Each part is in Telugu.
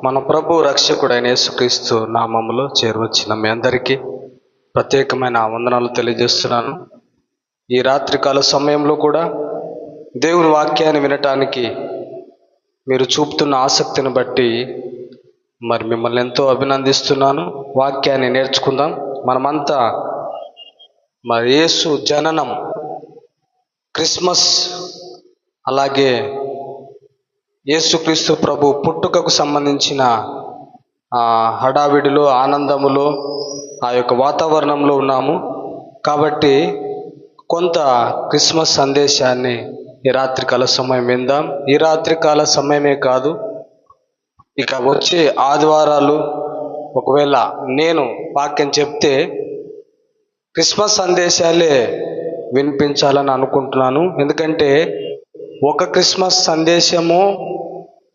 మన ప్రభు రక్షకుడైన యేసుక్రీస్తు నామములో చేరువచ్చిన మీ అందరికీ ప్రత్యేకమైన వందనాలు తెలియజేస్తున్నాను. ఈ రాత్రికాల సమయంలో కూడా దేవుని వాక్యాన్ని వినటానికి మీరు చూపుతున్న ఆసక్తిని బట్టి మరి మిమ్మల్ని ఎంతో అభినందిస్తున్నాను. వాక్యాన్ని నేర్చుకుందాం. మనమంతా మరి యేసు జననం, క్రిస్మస్, అలాగే యేసుక్రీస్తు ప్రభు పుట్టుకకు సంబంధించిన హడావిడిలో, ఆనందములో, ఆ యొక్క వాతావరణంలో ఉన్నాము. కాబట్టి కొంత క్రిస్మస్ సందేశాన్ని ఈ రాత్రికాల సమయం విందాం. ఈ రాత్రికాల సమయమే కాదు, ఇక వచ్చే ఆదివారాలు ఒకవేళ నేను వాక్యం చెప్తే క్రిస్మస్ సందేశాలే వినిపించాలని అనుకుంటున్నాను. ఎందుకంటే ఒక క్రిస్మస్ సందేశము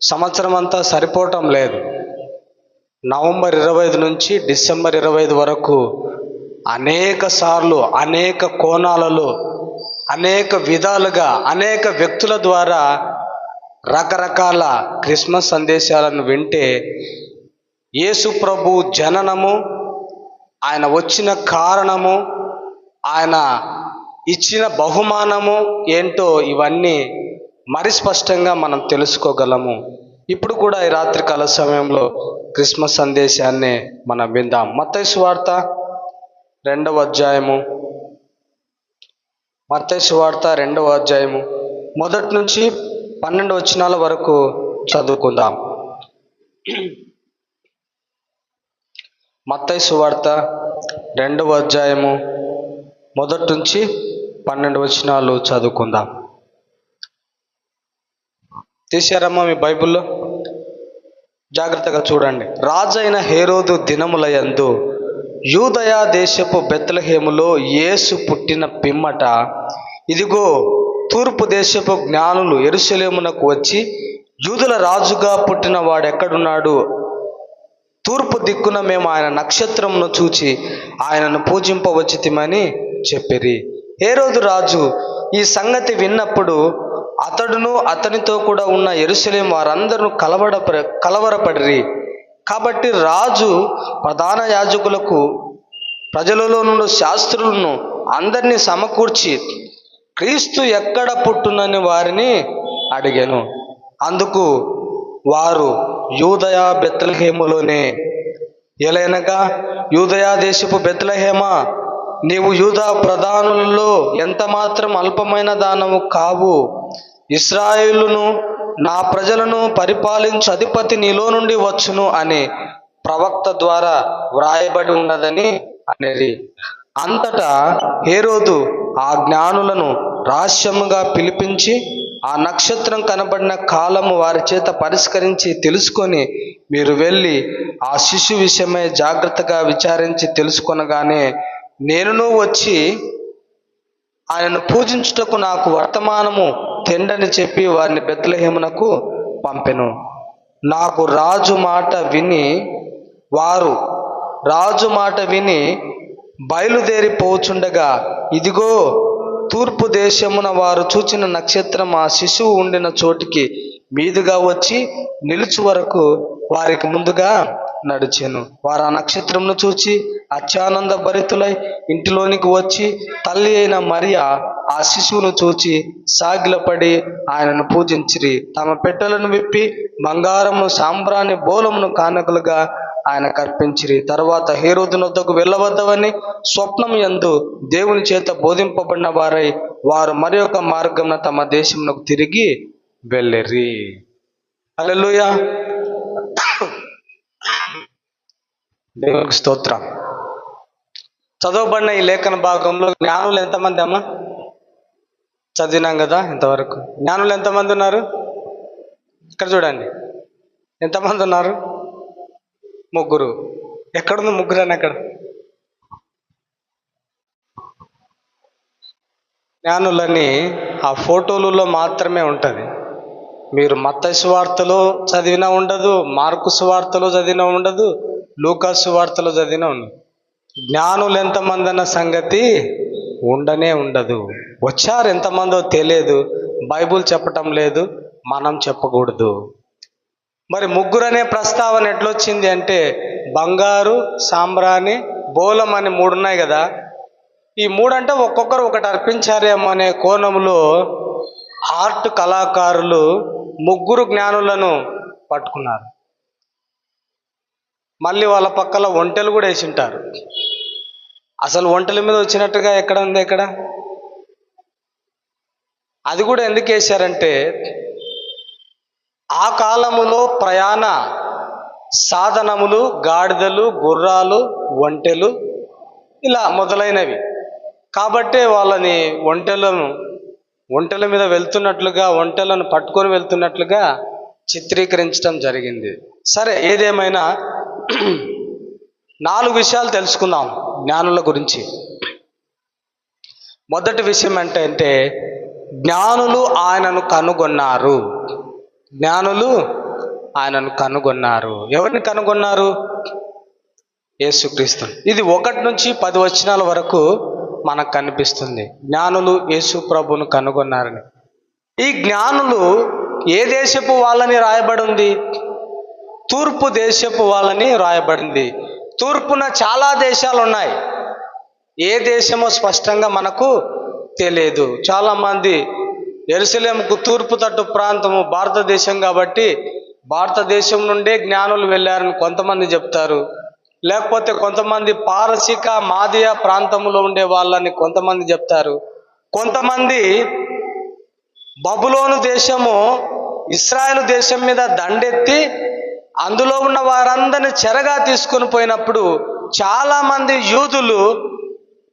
సంవత్సరం అంతా సరిపోవటం లేదు. నవంబర్ 25 నుంచి డిసెంబర్ 25 వరకు అనేక సార్లు, అనేక కోణాలలో, అనేక విధాలుగా, అనేక వ్యక్తుల ద్వారా రకరకాల క్రిస్మస్ సందేశాలను వింటే యేసు ప్రభు జననము, ఆయన వచ్చిన కారణము, ఆయన ఇచ్చిన బహుమానము ఏంటో ఇవన్నీ మరి స్పష్టంగా మనం తెలుసుకోగలము. ఇప్పుడు కూడా ఈ రాత్రికాల సమయంలో క్రిస్మస్ సందేశాన్ని మనం విందాం. మత్తయి సువార్త 2వ అధ్యాయము, మత్తయి సువార్త 2వ అధ్యాయము 1 నుంచి 12 వచనాల వరకు చదువుకుందాం. మత్తయి సువార్త 2వ అధ్యాయము 1 నుంచి 12 వచనాలు చదువుకుందాం. తీశారమ్మా మీ బైబిల్లో? జాగ్రత్తగా చూడండి. రాజైన హేరోదు దినములయందు యూదయా దేశపు బెత్లెహేములో యేసు పుట్టిన పిమ్మట, ఇదిగో తూర్పు దేశపు జ్ఞానులు యెరూషలేమునకు వచ్చి, యూదుల రాజుగా పుట్టిన వాడెక్కడున్నాడు? తూర్పు దిక్కున మేము ఆయన నక్షత్రమును చూచి ఆయనను పూజింపవచ్చితిమని చెప్పిరి. హేరోదు రాజు ఈ సంగతి విన్నప్పుడు అతడును అతనితో కూడా ఉన్న యెరూషలేము వారందరూ కలవరపడిరి. కాబట్టి రాజు ప్రధాన యాజకులకు, ప్రజలలో నుండి శాస్త్రులను అందరినీ సమకూర్చి క్రీస్తు ఎక్కడ పుట్టునని వారిని అడిగాను. అందుకు వారు యూదయా బెత్లెహేములోనే. ఎలయనగా యూదయా దేశపు బెత్లెహేమా, నీవు యూదా ప్రధానులలో ఎంత మాత్రం అల్పమైన దానము కావు. ఇశ్రాయేలును, నా ప్రజలను పరిపాలించు అధిపతి నీలో నుండి వచ్చును అని ప్రవక్త ద్వారా వ్రాయబడి ఉన్నదని అనేది. అంతటా హేరోదు ఆ జ్ఞానులను రహస్యముగా పిలిపించి ఆ నక్షత్రం కనబడిన కాలము వారి చేత పరిష్కరించి తెలుసుకొని, మీరు వెళ్ళి ఆ శిశు విషయమై జాగ్రత్తగా విచారించి తెలుసుకొనగానే నేనును వచ్చి ఆయనను పూజించుటకు నాకు వర్తమానము తెండని చెప్పి వారిని బెత్లెహేమునకు పంపెను. నాకు వారు రాజు మాట విని బయలుదేరిపోచుండగా, ఇదిగో తూర్పు దేశమున వారు చూచిన నక్షత్రం ఆ శిశువు ఉండిన చోటికి మీదుగా వచ్చి నిలుచు వరకు వారికి ముందుగా నడిచాను. వారు ఆ నక్షత్రమును చూచి అత్యానంద భరితులై ఇంటిలోనికి వచ్చి తల్లి అయిన మరియ ఆ శిశువును చూచి సాగిలపడి ఆయనను పూజించిరి. తమ పెట్టెలను విప్పి బంగారమును, సాంబ్రాణి బోలమును కానుకలుగా ఆయనకు అర్పించిరి. తరువాత హేరోదు నొద్దకు వెళ్ళవద్దవని స్వప్నం యందు దేవుని చేత బోధింపబడిన వారై వారు మరి ఒక మార్గమున తమ దేశమునకు తిరిగి వెళ్ళిరి. హల్లెలూయా. దేవునికి స్తోత్రం. చదవబడిన ఈ లేఖన భాగంలో జ్ఞానులు ఎంతమంది అమ్మా? చదివినాం కదా ఇంతవరకు. జ్ఞానులు ఎంతమంది ఉన్నారు? ఇక్కడ చూడండి, ఎంతమంది ఉన్నారు? 3. ఎక్కడుంది 3 అని? అక్కడ జ్ఞానులని ఆ ఫోటోలలో మాత్రమే ఉంటుంది. మీరు మత్తయి సువార్తలో చదివినా ఉండదు, మార్కు సువార్తలో చదివినా ఉండదు, లూకా సువార్తలో చదివినా ఉండదు. జ్ఞానులు ఎంతమంది అన్న సంగతి ఉండనే ఉండదు. వచ్చారు ఎంతమందో తెలియదు. బైబుల్ చెప్పటం లేదు, మనం చెప్పకూడదు. మరి ముగ్గురు అనే ప్రస్తావన ఎట్లొచ్చింది అంటే బంగారు, సాంబ్రాణి, బోలం అని మూడు ఉన్నాయి కదా. ఈ మూడంటే ఒక్కొక్కరు ఒకటి అర్పించారేమో అనే కోణంలో ఆర్ట్ కళాకారులు ముగ్గురు జ్ఞానులను పట్టుకున్నారు. మళ్ళీ వాళ్ళ పక్కల ఒంటెలు కూడా వేసింటారు. అసలు ఒంటెల మీద వచ్చినట్టుగా ఎక్కడ ఉంది? ఎక్కడ? అది కూడా ఎందుకు వేశారంటే ఆ కాలములో ప్రయాణ సాధనములు గాడిదలు, గుర్రాలు, ఒంటెలు ఇలా మొదలైనవి. కాబట్టే వాళ్ళని ఒంటెల మీద వెళ్తున్నట్లుగా, ఒంటెలను పట్టుకొని వెళ్తున్నట్లుగా చిత్రీకరించడం జరిగింది. సరే, ఏదేమైనా 4 విషయాలు తెలుసుకుందాం జ్ఞానుల గురించి. మొదటి విషయం ఏంటంటే జ్ఞానులు ఆయనను కనుగొన్నారు. జ్ఞానులు ఆయనను కనుగొన్నారు. ఎవరిని కనుగొన్నారు? యేసుక్రీస్తుని. ఇది 1 నుంచి 10 వచనాల వరకు మనకు కనిపిస్తుంది. జ్ఞానులు యేసు ప్రభువును కనుగొన్నారని. ఈ జ్ఞానులు ఏ దేశపు వాళ్ళని రాయబడి ఉంది? తూర్పు దేశపు వాళ్ళని రాయబడింది. తూర్పున చాలా దేశాలు ఉన్నాయి. ఏ దేశమో స్పష్టంగా మనకు తెలియదు. చాలామంది యెరూషలేముకు తూర్పు తట్టు ప్రాంతము భారతదేశం కాబట్టి భారతదేశం నుండే జ్ఞానులు వెళ్ళారని కొంతమంది చెప్తారు. లేకపోతే కొంతమంది పారసీక, మాదియా ప్రాంతంలో ఉండే వాళ్ళని కొంతమంది చెప్తారు. కొంతమంది బబులోను దేశము ఇశ్రాయేలు దేశం మీద దండెత్తి అందులో ఉన్న వారందరిని చెరగా తీసుకొని పోయినప్పుడు చాలామంది యూదులు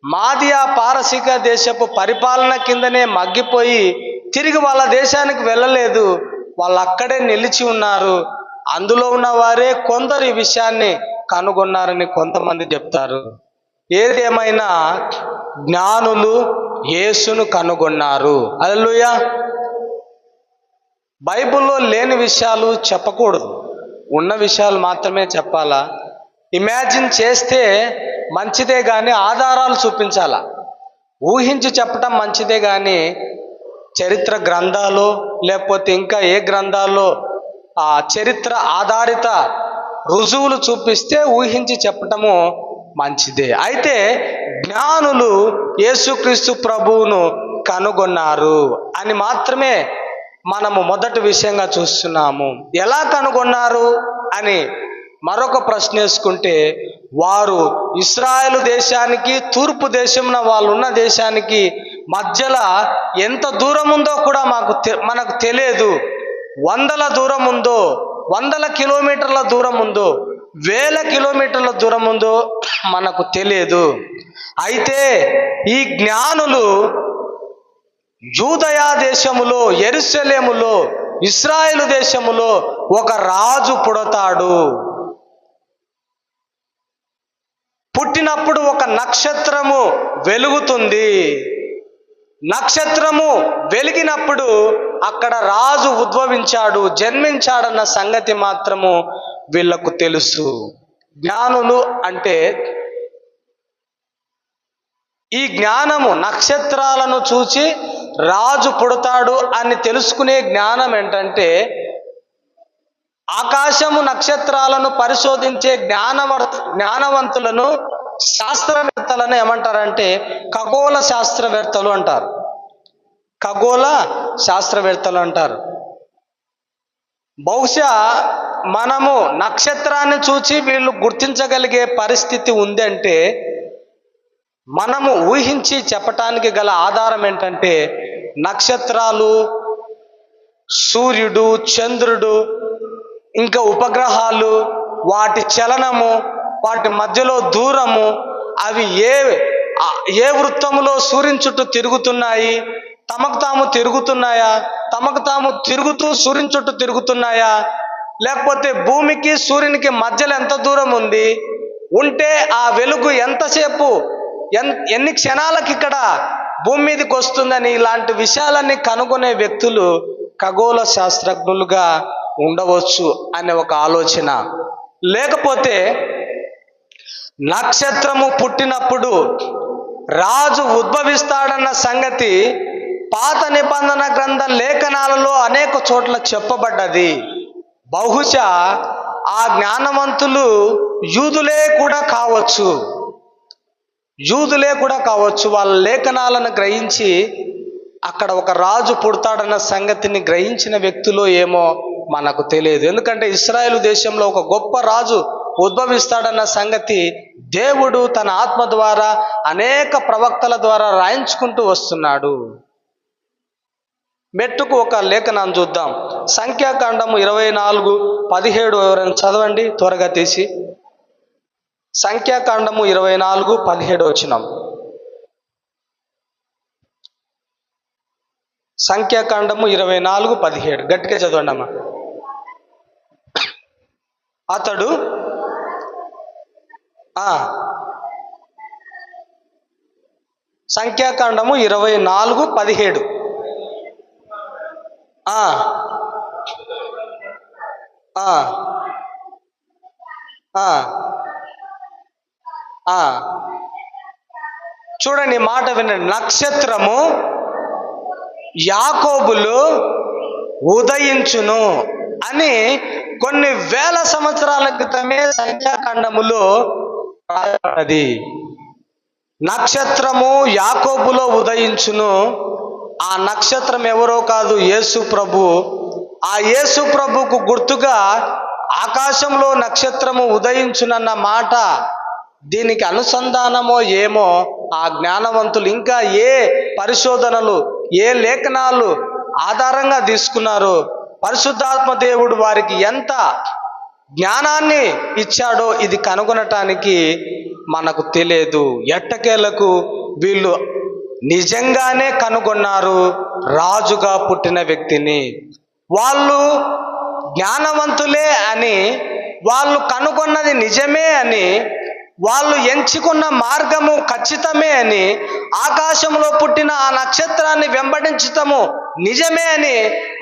మాదియా పారసీక దేశపు పరిపాలన కిందనే మగ్గిపోయి తిరిగి వాళ్ళ దేశానికి వెళ్ళలేదు. వాళ్ళు అక్కడే నిలిచి ఉన్నారు. అందులో ఉన్న వారే కొందరు ఈ విషయాన్ని కనుగొన్నారని కొంతమంది చెప్తారు. ఏదేమైనా జ్ఞానులు యేసును కనుగొన్నారు. హల్లెలూయా. బైబిల్లో లేని విషయాలు చెప్పకూడదు, ఉన్న విషయాలు మాత్రమే చెప్పాలా. ఇమాజిన్ చేస్తే మంచిదే కానీ ఆధారాలు చూపించాలా. ఊహించి చెప్పటం మంచిదే కానీ చరిత్ర గ్రంథాలు లేకపోతే ఇంకా ఏ గ్రంథాల్లో ఆ చరిత్ర ఆధారిత రుజువులు చూపిస్తే ఊహించి చెప్పటము మంచిదే. అయితే జ్ఞానులు యేసుక్రీస్తు ప్రభువును కనుగొన్నారు అని మాత్రమే మనము మొదటి విషయంగా చూస్తున్నాము. ఎలా కనుగొన్నారు అని మరొక ప్రశ్న వేసుకుంటే వారు ఇశ్రాయేలు దేశానికి తూర్పు దేశంలో వాళ్ళు ఉన్న దేశానికి మధ్యలో ఎంత దూరం ఉందో కూడా మనకు తెలియదు. 100 దూరం ఉందో, 100 కిలోమీటర్ల దూరం ఉందో, 1000 కిలోమీటర్ల దూరం ఉందో మనకు తెలియదు. అయితే ఈ జ్ఞానులు యూదయా దేశములో, యెరూషలేములో, ఇశ్రాయేలు దేశములో ఒక రాజు పుడతాడు. పుట్టినప్పుడు ఒక నక్షత్రము వెలుగుతుంది. నక్షత్రము వెలిగినప్పుడు అక్కడ రాజు ఉద్భవించాడు, జన్మించాడన్న సంగతి మాత్రము వీళ్లకు తెలుసు. జ్ఞానులు అంటే ఈ జ్ఞానము నక్షత్రాలను చూచి రాజు పుడతాడు అని తెలుసుకునే జ్ఞానం ఏంటంటే ఆకాశము నక్షత్రాలను పరిశోధించే జ్ఞానవంతులను శాస్త్రవేత్తలను ఏమంటారంటే ఖగోళ శాస్త్రవేత్తలు అంటారు. ఖగోళ శాస్త్రవేత్తలు అంటారు. బహుశా మనము నక్షత్రాన్ని చూచి వీళ్ళు గుర్తించగలిగే పరిస్థితి ఉందంటే మనము ఊహించి చెప్పటానికి గల ఆధారం ఏంటంటే నక్షత్రాలు, సూర్యుడు, చంద్రుడు, ఇంకా ఉపగ్రహాలు, వాటి చలనము, వాటి మధ్యలో దూరము, అవి ఏ వృత్తములో సూర్యుని చుట్టూ తిరుగుతున్నాయి, తమకు తాము తిరుగుతున్నాయా, తమకు తాము తిరుగుతూ సూర్యుని చుట్టూ తిరుగుతున్నాయా, లేకపోతే భూమికి సూర్యునికి మధ్యలో ఎంత దూరం ఉంది, ఉంటే ఆ వెలుగు ఎంతసేపు ఎన్ని క్షణాలకు ఇక్కడ భూమి మీదకి వస్తుందని ఇలాంటి విషయాలన్నీ కనుగొనే వ్యక్తులు ఖగోళ శాస్త్రజ్ఞులుగా ఉండవచ్చు అనే ఒక ఆలోచన. లేకపోతే నక్షత్రము పుట్టినప్పుడు రాజు ఉద్భవిస్తాడన్న సంగతి పాత నిబంధన గ్రంథ లేఖనాలలో అనేక చోట్ల చెప్పబడ్డది. బహుశా ఆ జ్ఞానవంతులు యూదులే కూడా కావచ్చు. వాళ్ళ లేఖనాలను గ్రహించి అక్కడ ఒక రాజు పుడతాడన్న సంగతిని గ్రహించిన వ్యక్తులు ఏమో మనకు తెలియదు. ఎందుకంటే ఇశ్రాయేలు దేశంలో ఒక గొప్ప రాజు ఉద్భవిస్తాడన్న సంగతి దేవుడు తన ఆత్మ ద్వారా అనేక ప్రవక్తల ద్వారా రాయించుకుంటూ వస్తున్నాడు. మెట్టుకు ఒక లేఖనాన్ని చూద్దాం. సంఖ్యాకాండము 24:17 ఎవరైనా చదవండి త్వరగా తీసి. సంఖ్యాకాండము 24:17 వచనం. సంఖ్యాకాండము 24:17 గట్టిగా చదవండి అమ్మా. అతడు సంఖ్యాకాండము 24:17 చూడండి, మాట వినండి. నక్షత్రము యాకోబులో ఉదయించును అని కొన్ని వేల సంవత్సరాల క్రితమే సంఖ్యాకాండములో రాయబడ్డది. నక్షత్రము యాకోబులో ఉదయించును. ఆ నక్షత్రం ఎవరో కాదు, యేసు ప్రభు. ఆ యేసు ప్రభుకు గుర్తుగా ఆకాశంలో నక్షత్రము ఉదయించునన్న మాట దీనికి అనుసంధానమో ఏమో ఆ జ్ఞానవంతులు ఇంకా ఏ పరిశోధనలు, ఏ లేఖనాలు ఆధారంగా తీసుకున్నారో, పరిశుద్ధాత్మ దేవుడు వారికి ఎంత జ్ఞానాన్ని ఇచ్చాడో ఇది కనుగొనటానికి మనకు తెలియదు. ఎట్టకేలకు వీళ్ళు నిజంగానే కనుగొన్నారు రాజుగా పుట్టిన వ్యక్తిని. వాళ్ళు జ్ఞానవంతులే అని, వాళ్ళు కనుగొన్నది నిజమే అని, వాళ్ళు ఎంచుకున్న మార్గము ఖచ్చితమే అని, ఆకాశంలో పుట్టిన ఆ నక్షత్రాన్ని వెంబడించటము నిజమే అని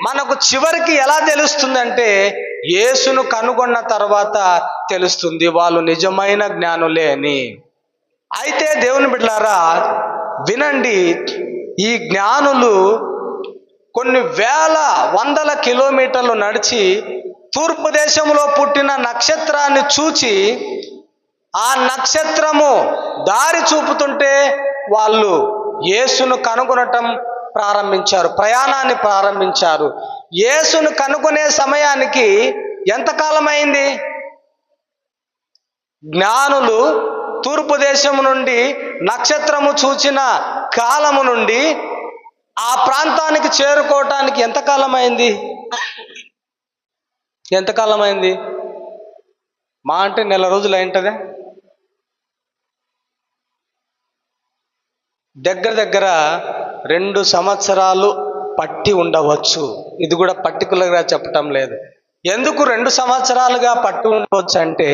మనకు చివరికి ఎలా తెలుస్తుందంటే యేసును కనుగొన్న తర్వాత తెలుస్తుంది వాళ్ళు నిజమైన జ్ఞానులే అని. అయితే దేవుని బిడ్డలారా వినండి, ఈ జ్ఞానులు కొన్ని వేల వందల కిలోమీటర్లు నడిచి తూర్పు దేశంలో పుట్టిన నక్షత్రాన్ని చూచి ఆ నక్షత్రము దారి చూపుతుంటే వాళ్ళు యేసును కనుగొనటం ప్రారంభించారు, ప్రయాణాన్ని ప్రారంభించారు. యేసును కనుగొనే సమయానికి ఎంతకాలం అయింది? జ్ఞానులు తూర్పు దేశం నుండి నక్షత్రము చూచిన కాలము నుండి ఆ ప్రాంతానికి చేరుకోవటానికి ఎంతకాలం అయింది? మా అంటే నెల రోజులు అయింటదే. దగ్గర 2 సంవత్సరాలు పట్టి ఉండవచ్చు. ఇది కూడా పర్టికులర్గా చెప్పటం లేదు. ఎందుకు 2 సంవత్సరాలుగా పట్టి ఉండవచ్చు అంటే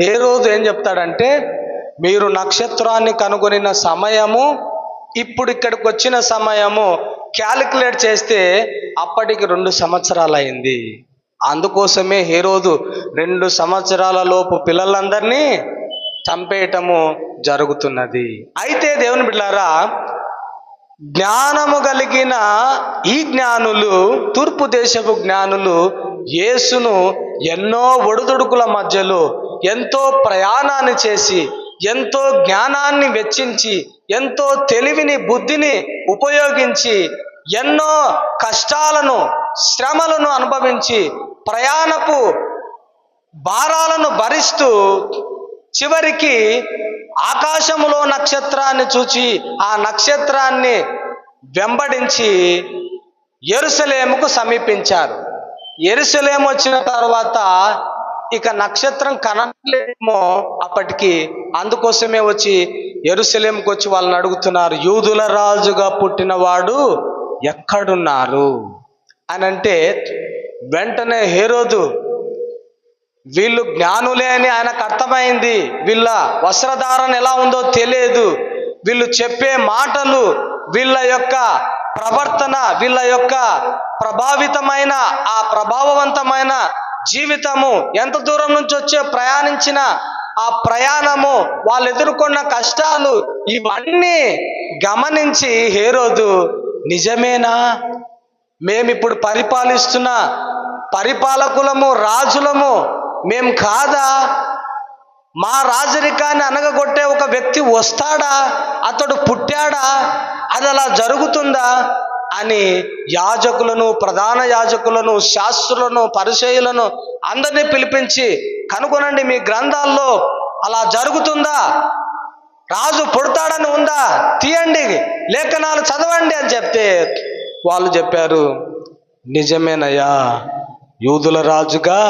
హేరోదు ఏం చెప్తాడంటే, మీరు నక్షత్రాన్ని కనుగొనిన సమయము ఇప్పుడు ఇక్కడికి వచ్చిన సమయము క్యాలిక్యులేట్ చేస్తే అప్పటికి 2 సంవత్సరాలు అయింది. అందుకోసమే హేరోదు 2 సంవత్సరాల లోపు పిల్లలందరినీ చంపేయటము జరుగుతున్నది. అయితే దేవుని బిడ్డలారా, జ్ఞానము కలిగిన ఈ జ్ఞానులు, తూర్పు దేశపు జ్ఞానులు యేసును ఎన్నో ఒడిదుడుకుల మధ్యలో ఎంతో ప్రయాణాన్ని చేసి, ఎంతో జ్ఞానాన్ని వెచ్చించి, ఎంతో తెలివిని బుద్ధిని ఉపయోగించి, ఎన్నో కష్టాలను శ్రమలను అనుభవించి, ప్రయాణపు భారాలను భరిస్తూ చివరికి ఆకాశములో నక్షత్రాన్ని చూచి ఆ నక్షత్రాన్ని వెంబడించి యెరూషలేముకు సమీపించారు. యెరూషలేము వచ్చిన తర్వాత ఇక నక్షత్రం కనలేమో అప్పటికి. అందుకోసమే వచ్చి యెరూషలేముకు వచ్చి వాళ్ళని అడుగుతున్నారు, యూదుల రాజుగా పుట్టినవాడు ఎక్కడున్నారు అని. అంటే వెంటనే హేరోదు వీళ్ళు జ్ఞానులే అని ఆయనకు అర్థమైంది. వీళ్ళ వస్త్రధారణ ఎలా ఉందో తెలియదు, వీళ్ళు చెప్పే మాటలు, వీళ్ళ యొక్క ప్రవర్తన, వీళ్ళ యొక్క ప్రభావితమైన ఆ ప్రభావవంతమైన జీవితము, ఎంత దూరం నుంచి వచ్చే ప్రయాణించిన ఆ ప్రయాణము, వాళ్ళు ఎదుర్కొన్న కష్టాలు, ఇవన్నీ గమనించి హేరోదు, నిజమేనా మేమిప్పుడు పరిపాలిస్తున్న పరిపాలకులము, రాజులము మేం కాదా? మా రాజరికాన్ని అనగగొట్టే ఒక వ్యక్తి వస్తాడా? అతడు పుట్టాడా? అది అలా జరుగుతుందా అని యాజకులను, ప్రధాన యాజకులను, శాస్త్రులను, పరిసయ్యులను అందరినీ పిలిపించి కనుగొనండి, మీ గ్రంథాల్లో అలా జరుగుతుందా? రాజు పుడతాడని ఉందా? తీయండి, లేఖనాలు చదవండి అని చెప్తే వాళ్ళు చెప్పారు, నిజమేనయ్యా, యూదుల రాజుగా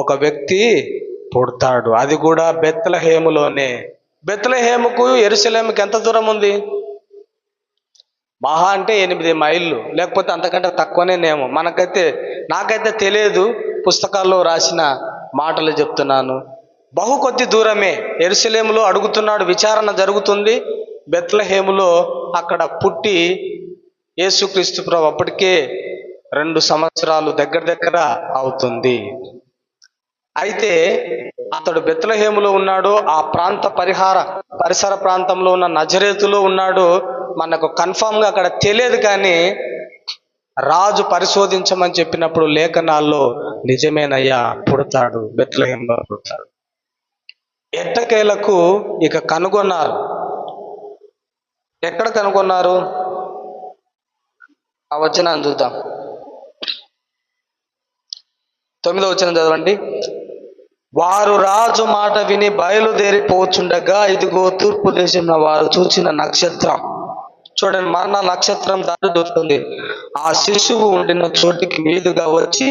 ఒక వ్యక్తి పుడతాడు, అది కూడా బెత్లెహేములోనే. బెత్లెహేముకు యెరూషలేముకి ఎంత దూరం ఉంది? మహా అంటే 8 మైళ్ళు, లేకపోతే అంతకంటే తక్కువనేనేమో. నాకైతే తెలియదు, పుస్తకాల్లో రాసిన మాటలు చెప్తున్నాను. బహు కొద్ది దూరమే. యెరూషలేములో అడుగుతున్నాడు, విచారణ జరుగుతుంది. బెత్లెహేములో అక్కడ పుట్టి యేసుక్రీస్తు ప్రభు అప్పటికే 2 సంవత్సరాలు దగ్గర అవుతుంది. అయితే అతడు బెత్లెహేములో ఉన్నాడు, ఆ ప్రాంత పరిసర ప్రాంతంలో ఉన్న నజరేతులో ఉన్నాడు. మనకు కన్ఫామ్గా అక్కడ తెలియదు, కానీ రాజు పరిశోధించమని చెప్పినప్పుడు లేఖనాల్లో నిజమేనయ్యా, పుడతాడు, బెత్లెహేములో పుడతాడు. ఎట్టకేలకు ఇక కనుగొన్నారు. ఎక్కడ కనుగొన్నారు? ఆ వచనాన్ని చూద్దాం. 9వ వచనం చదవండి. వారు రాజు మాట విని బయలుదేరిపోచుండగా ఇదిగో తూర్పు దేశంలో వారు చూచిన నక్షత్రం. చూడండి, మరణ నక్షత్రం దారి దొరుకుతుంది. ఆ శిశువు ఉండిన చోటికి మీదుగా వచ్చి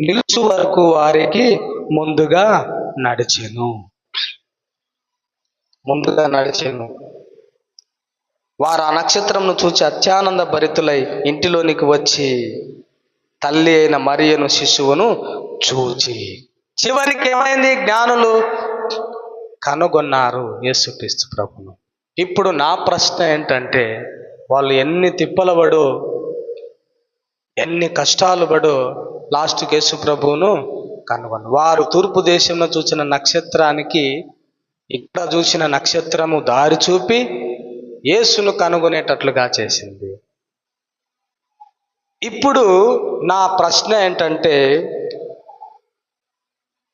నిలుచు వరకు వారికి ముందుగా నడిచెను. వారు ఆ నక్షత్రంను చూచి అత్యానంద భరితులై ఇంటిలోనికి వచ్చి తల్లి అయిన మరియను, శిశువును చూచి. చివరికి ఏమైంది? జ్ఞానులు కనుగొన్నారు యేసుక్రీస్తు ప్రభును. ఇప్పుడు నా ప్రశ్న ఏంటంటే, వాళ్ళు ఎన్ని తిప్పలు పడో, ఎన్ని కష్టాలు పడో లాస్ట్కి యేసు ప్రభువును కనుగొన్నారు. వారు తూర్పు దేశంలో చూసిన నక్షత్రానికి ఇక్కడ చూసిన నక్షత్రము దారి చూపి యేసును కనుగొనేటట్లుగా చేసింది. ఇప్పుడు నా ప్రశ్న ఏంటంటే,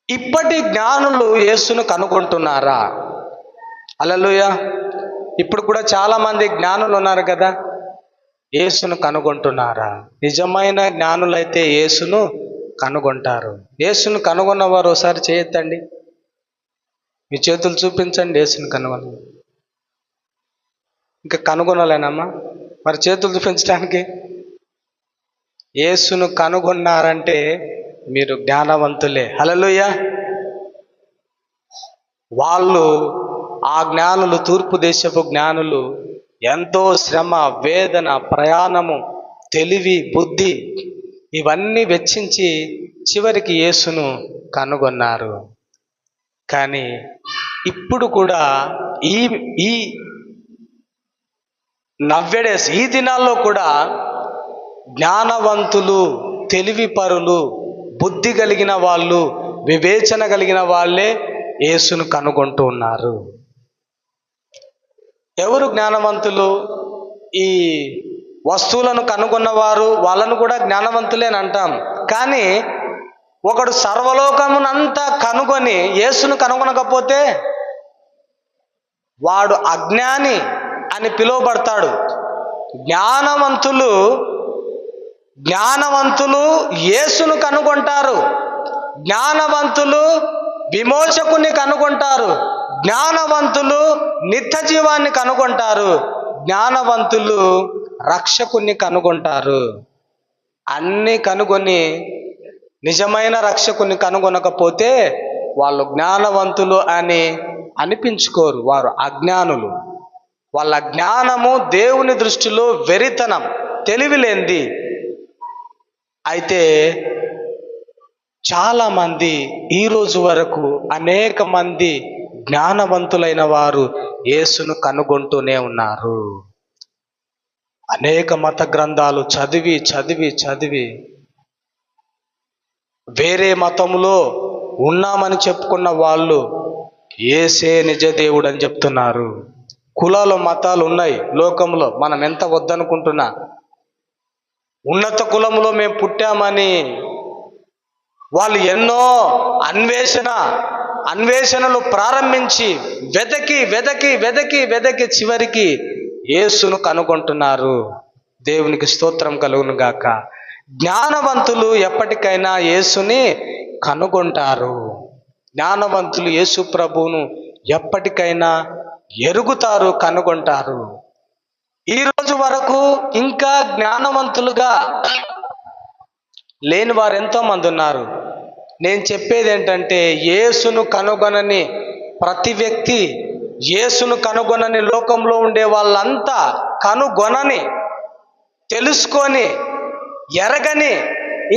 ఇప్పటి జ్ఞానులు యేసును కనుగొంటున్నారా? హల్లెలూయా. ఇప్పుడు కూడా చాలా మంది జ్ఞానులు ఉన్నారు కదా, యేసును కనుగొంటున్నారా? నిజమైన జ్ఞానులైతే యేసును కనుగొంటారు. యేసును కనుగొన్నవారు ఒకసారి చేయొద్దండి, మీ చేతులు చూపించండి. యేసును కనుగొన. ఇంకా కనుగొనలేనమ్మా, మరి చేతులు చూపించడానికి? యేసును కనుగొన్నారంటే మీరు జ్ఞానవంతులే. హల్లెలూయా. వాళ్ళు, ఆ జ్ఞానులు, తూర్పు దేశపు జ్ఞానులు ఎంతో శ్రమ, వేదన, ప్రయాణము, తెలివి, బుద్ధి ఇవన్నీ వెచ్చించి చివరికి యేసును కనుగొన్నారు. కానీ ఇప్పుడు కూడా ఈ నవ్వెడేస్ ఈ దినాల్లో కూడా జ్ఞానవంతులు, తెలివి పరులు, బుద్ధి కలిగిన వాళ్ళు, వివేచన కలిగిన వాళ్ళే యేసును కనుగొంటూ ఉన్నారు. ఎవరు జ్ఞానవంతులు? ఈ వస్తువులను కనుగొన్నవారు, వాళ్ళను కూడా జ్ఞానవంతులే అని అంటాం. కానీ ఒకడు సర్వలోకమునంతా కనుగొని యేసును కనుగొనకపోతే వాడు అజ్ఞాని అని పిలువబడతాడు. జ్ఞానవంతులు యేసును కనుగొంటారు. జ్ఞానవంతులు విమోచకుని కనుగొంటారు. జ్ఞానవంతులు నిత్య జీవాన్ని కనుగొంటారు. జ్ఞానవంతులు రక్షకుని కనుగొంటారు. అన్నీ కనుగొని నిజమైన రక్షకుని కనుగొనకపోతే వాళ్ళు జ్ఞానవంతులు అని అనిపించుకోరు, వారు అజ్ఞానులు. వాళ్ళ జ్ఞానము దేవుని దృష్టిలో వెరితనం, తెలివిలేంది. అయితే చాలామంది ఈరోజు వరకు అనేక మంది జ్ఞానవంతులైన వారు యేసును కనుగొంటూనే ఉన్నారు. అనేక మత గ్రంథాలు చదివి వేరే మతంలో ఉన్నామని చెప్పుకున్న వాళ్ళు యేసే నిజ దేవుడు అని చెప్తున్నారు. కులాలు, మతాలు ఉన్నాయి లోకంలో, మనం ఎంత వద్దనుకుంటున్నా. ఉన్నత కులంలో మేము పుట్టామని వాళ్ళు ఎన్నో అన్వేషణలు ప్రారంభించి వెదకి వెదకి వెదకి వెదకి చివరికి యేసును కనుగొంటున్నారు. దేవునికి స్తోత్రం కలుగును గాక. జ్ఞానవంతులు ఎప్పటికైనా యేసుని కనుగొంటారు. జ్ఞానవంతులు యేసు ప్రభువును ఎప్పటికైనా ఎరుగుతారు, కనుగొంటారు. ఈ రోజు వరకు ఇంకా జ్ఞానవంతులుగా లేని వారు ఎంతో మంది ఉన్నారు. నేను చెప్పేది ఏంటంటే, యేసును కనుగొనని ప్రతి వ్యక్తి, యేసును కనుగొనని లోకంలో ఉండే వాళ్ళంతా, కనుగొనని, తెలుసుకొని, ఎరగని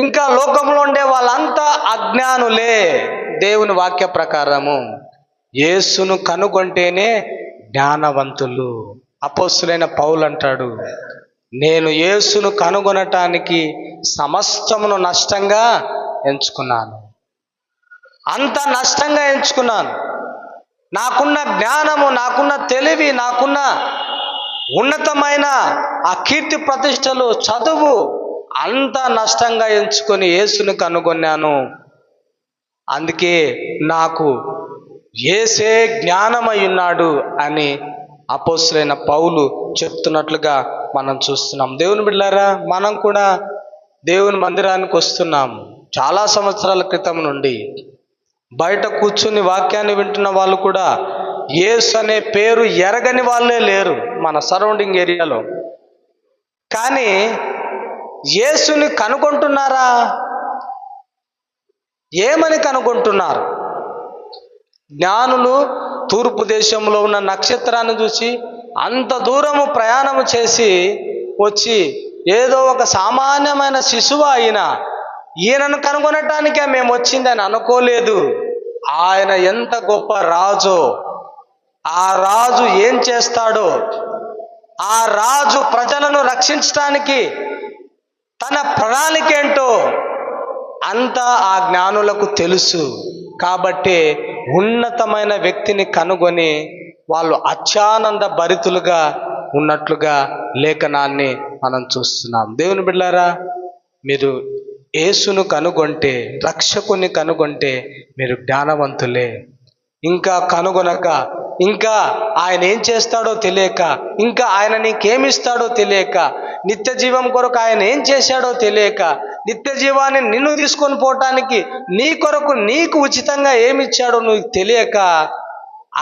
ఇంకా లోకంలో ఉండే వాళ్ళంతా అజ్ఞానులే. దేవుని వాక్య ప్రకారము యేసును కనుగొంటేనే జ్ఞానవంతులు. అపోస్తులైన పౌలు అంటాడు, నేను యేసును కనుగొనటానికి సమస్తమును నష్టంగా ఎంచుకున్నాను. అంత నష్టంగా ఎంచుకున్నాను. నాకున్న జ్ఞానము, నాకున్న తెలివి, నాకున్న ఉన్నతమైన ఆ కీర్తి ప్రతిష్టలు, చదువు అంత నష్టంగా ఎంచుకొని యేసును కనుగొన్నాను. అందుకే నాకు యేసే జ్ఞానమై ఉన్నాడు అని అపోస్తులైన పౌలు చెప్తున్నట్లుగా మనం చూస్తున్నాం. దేవుని బిడ్డలారా, మనం కూడా దేవుని మందిరానికి వస్తున్నాం. చాలా సంవత్సరాల క్రితం నుండి బయట కూర్చుని వాక్యాన్ని వింటున్న వాళ్ళు కూడా యేసు అనే పేరు ఎరగని వాళ్ళే లేరు మన సరౌండింగ్ ఏరియాలో. కానీ యేసుని కనుగొంటున్నారా? ఏమని కనుగొంటున్నారు? జ్ఞానులు తూర్పు దేశంలో ఉన్న నక్షత్రాన్ని చూసి అంత దూరము ప్రయాణము చేసి వచ్చి ఏదో ఒక సామాన్యమైన శిశువు అయినా ఈయనను కనుగొనటానికే మేము వచ్చిందని అనుకోలేదు. ఆయన ఎంత గొప్ప రాజో, ఆ రాజు ఏం చేస్తాడో, ఆ రాజు ప్రజలను రక్షించటానికి తన ప్రణాళిక ఏంటో అంతా ఆ జ్ఞానులకు తెలుసు. కాబట్టి ఉన్నతమైన వ్యక్తిని కనుగొని వాళ్ళు అత్యానంద భరితులుగా ఉన్నట్లుగా లేఖనాన్ని మనం చూస్తున్నాం. దేవుని బిడ్డలారా, మీరు యేసును కనుగొంటే, రక్షకుని కనుగొంటే మీరు జ్ఞానవంతులే. ఇంకా కనుగొనక, ఇంకా ఆయన ఏం చేస్తాడో తెలియక, ఇంకా ఆయన నీకేమిస్తాడో తెలియక, నిత్య జీవం కొరకు ఆయన ఏం చేశాడో తెలియక, నిత్య జీవాన్ని నిన్ను తీసుకొని పోవటానికి నీ కొరకు నీకు ఉచితంగా ఏమిచ్చాడో నువ్వు తెలియక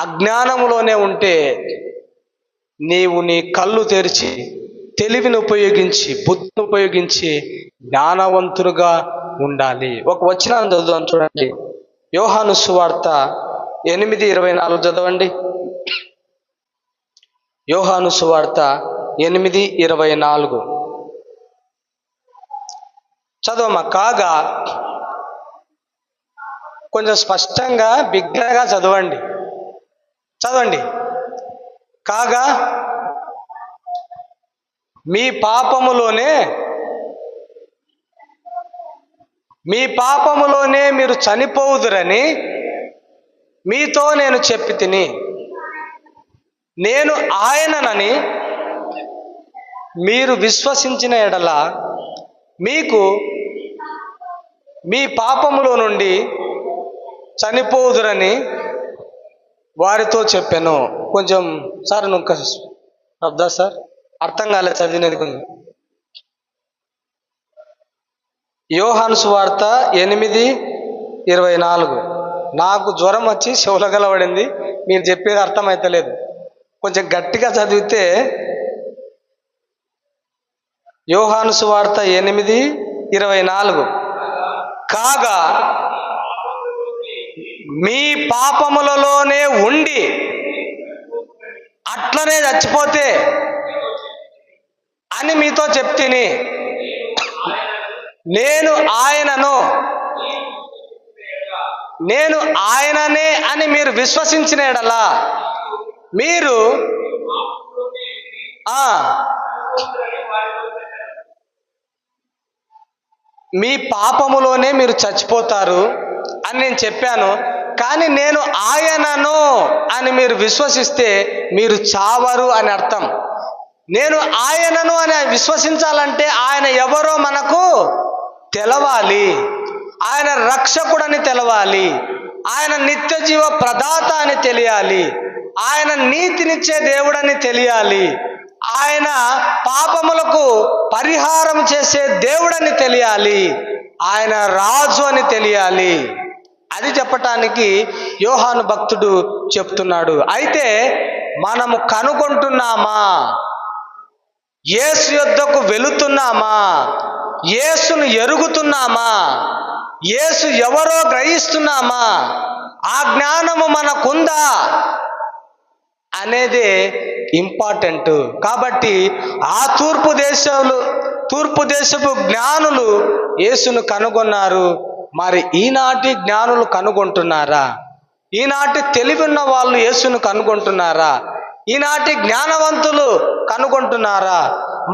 అజ్ఞానములోనే ఉంటే, నీవు నీ కళ్ళు తెరిచి తెలివిని ఉపయోగించి, బుద్ధిని ఉపయోగించి జ్ఞానవంతులుగా ఉండాలి. ఒక వచనాన్ని చదువుదాం, చూడండి. యోహాను సువార్త 8:24 చదవండి. యోహాను సువార్త 8:24 చదవమ్మా. కాగా, కొంచెం స్పష్టంగా బిగ్గరగా చదవండి. కాగా మీ పాపములోనే మీరు చనిపోవుదురని మీతో నేను చెప్పి తిని, నేను ఆయననని మీరు విశ్వసించిన ఎడల మీకు మీ పాపములో నుండి చనిపోవుదురని వారితో చెప్పాను. కొంచెం సార్ నువ్వు అర్థా సార్, అర్థం కాలేదు చదివినది కొంచెం. యోహాను సువార్త 8:24. నాకు జ్వరం వచ్చి చెవులగలబడింది, మీరు చెప్పేది అర్థమైతలేదు. కొంచెం గట్టిగా చదివితే, యోహాను సువార్త 8:24. కాగా మీ పాపములలోనే ఉండి అట్లనే చచ్చిపోతే అని మీతో చెప్తిని, నేను ఆయననే అని మీరు విశ్వసించిన ఎడలా మీరు మీ పాపములోనే మీరు చచ్చిపోతారు అని నేను చెప్పాను. కానీ నేను ఆయనను అని మీరు విశ్వసిస్తే మీరు చావరు అని అర్థం. నేను ఆయనను అని విశ్వసించాలంటే ఆయన ఎవరో మనకు తెలవాలి. ఆయన రక్షకుడని తెలవాలి, ఆయన నిత్య జీవ ప్రదాత అని తెలియాలి, ఆయన నీతినిచ్చే దేవుడని తెలియాలి, ఆయన పాపములకు పరిహారం చేసే దేవుడని తెలియాలి, ఆయన రాజు అని తెలియాలి. అది చెప్పటానికి యోహాను భక్తుడు చెప్తున్నాడు. అయితే మనము కనుగొంటున్నామా? యేసు యొద్దకు వెళుతున్నామా? యేసును ఎరుగుతున్నామా? యేసు ఎవరో గ్రహిస్తున్నామా? ఆ జ్ఞానము మనకుందా అనేదే ఇంపార్టెంట్. కాబట్టి ఆ తూర్పు దేశపు జ్ఞానులు యేసును కనుగొన్నారు. మరి ఈనాటి జ్ఞానులు కనుగొంటున్నారా? ఈనాటి తెలివిన్న వాళ్ళు యేసును కనుగొంటున్నారా? ఈనాటి జ్ఞానవంతులు కనుగొంటున్నారా?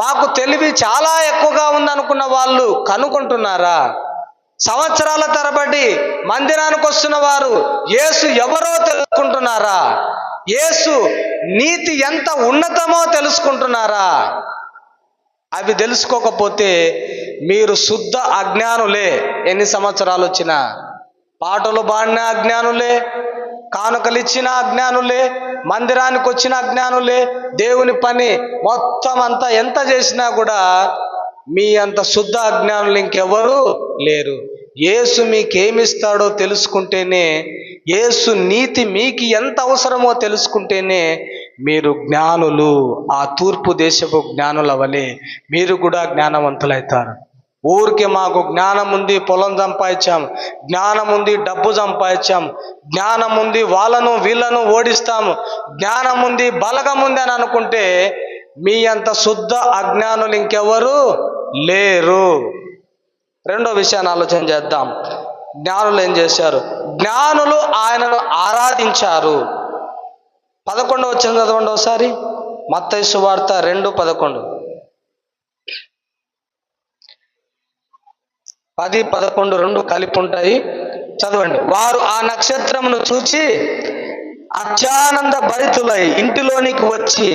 మాకు తెలివి చాలా ఎక్కువగా ఉందనుకున్న వాళ్ళు కనుగొంటున్నారా? సంవత్సరాల తరబడి మందిరానికి వస్తున్న వారు యేసు ఎవరో తెలుసుకుంటున్నారా? యేసు నీతి ఎంత ఉన్నతమో తెలుసుకుంటున్నారా? అవి తెలుసుకోకపోతే మీరు శుద్ధ అజ్ఞానులే. ఎన్ని సంవత్సరాలు వచ్చినా పాటలు పాడిన అజ్ఞానులే, కానుకలు ఇచ్చిన అజ్ఞానులే, మందిరానికి వచ్చిన అజ్ఞానులే, దేవుని పని మొత్తం అంతా ఎంత చేసినా కూడా మీ అంత శుద్ధ అజ్ఞానులు ఇంకెవరు లేరు. యేసు మీకేమిస్తాడో తెలుసుకుంటేనే, యేసు నీతి మీకు ఎంత అవసరమో తెలుసుకుంటేనే మీరు జ్ఞానులు. ఆ తూర్పు దేశపు జ్ఞానుల వలె మీరు కూడా జ్ఞానవంతులవుతారు. ఊరికే మాకు జ్ఞానం ఉంది, పొలం సంపాదించాం, జ్ఞానం ఉంది, డబ్బు సంపాదించాం, జ్ఞానం ఉంది, వాళ్ళను వీళ్ళను ఓడిస్తాము, జ్ఞానం ఉంది, బలగం ఉంది అని అనుకుంటే మీ అంత శుద్ధ అజ్ఞానులు ఇంకెవరు లేరు. రెండో విషయాన్ని ఆలోచన చేద్దాం. జ్ఞానులు ఏం చేశారు? జ్ఞానులు ఆయనను ఆరాధించారు. 11వ వచనం చదవండి ఒకసారి. మత్తయి సువార్త 2:11. 10, 11 రెండు కలిపి ఉంటాయి, చదవండి. వారు ఆ నక్షత్రమును చూచి అత్యానంద భరితులై ఇంటిలోనికి వచ్చి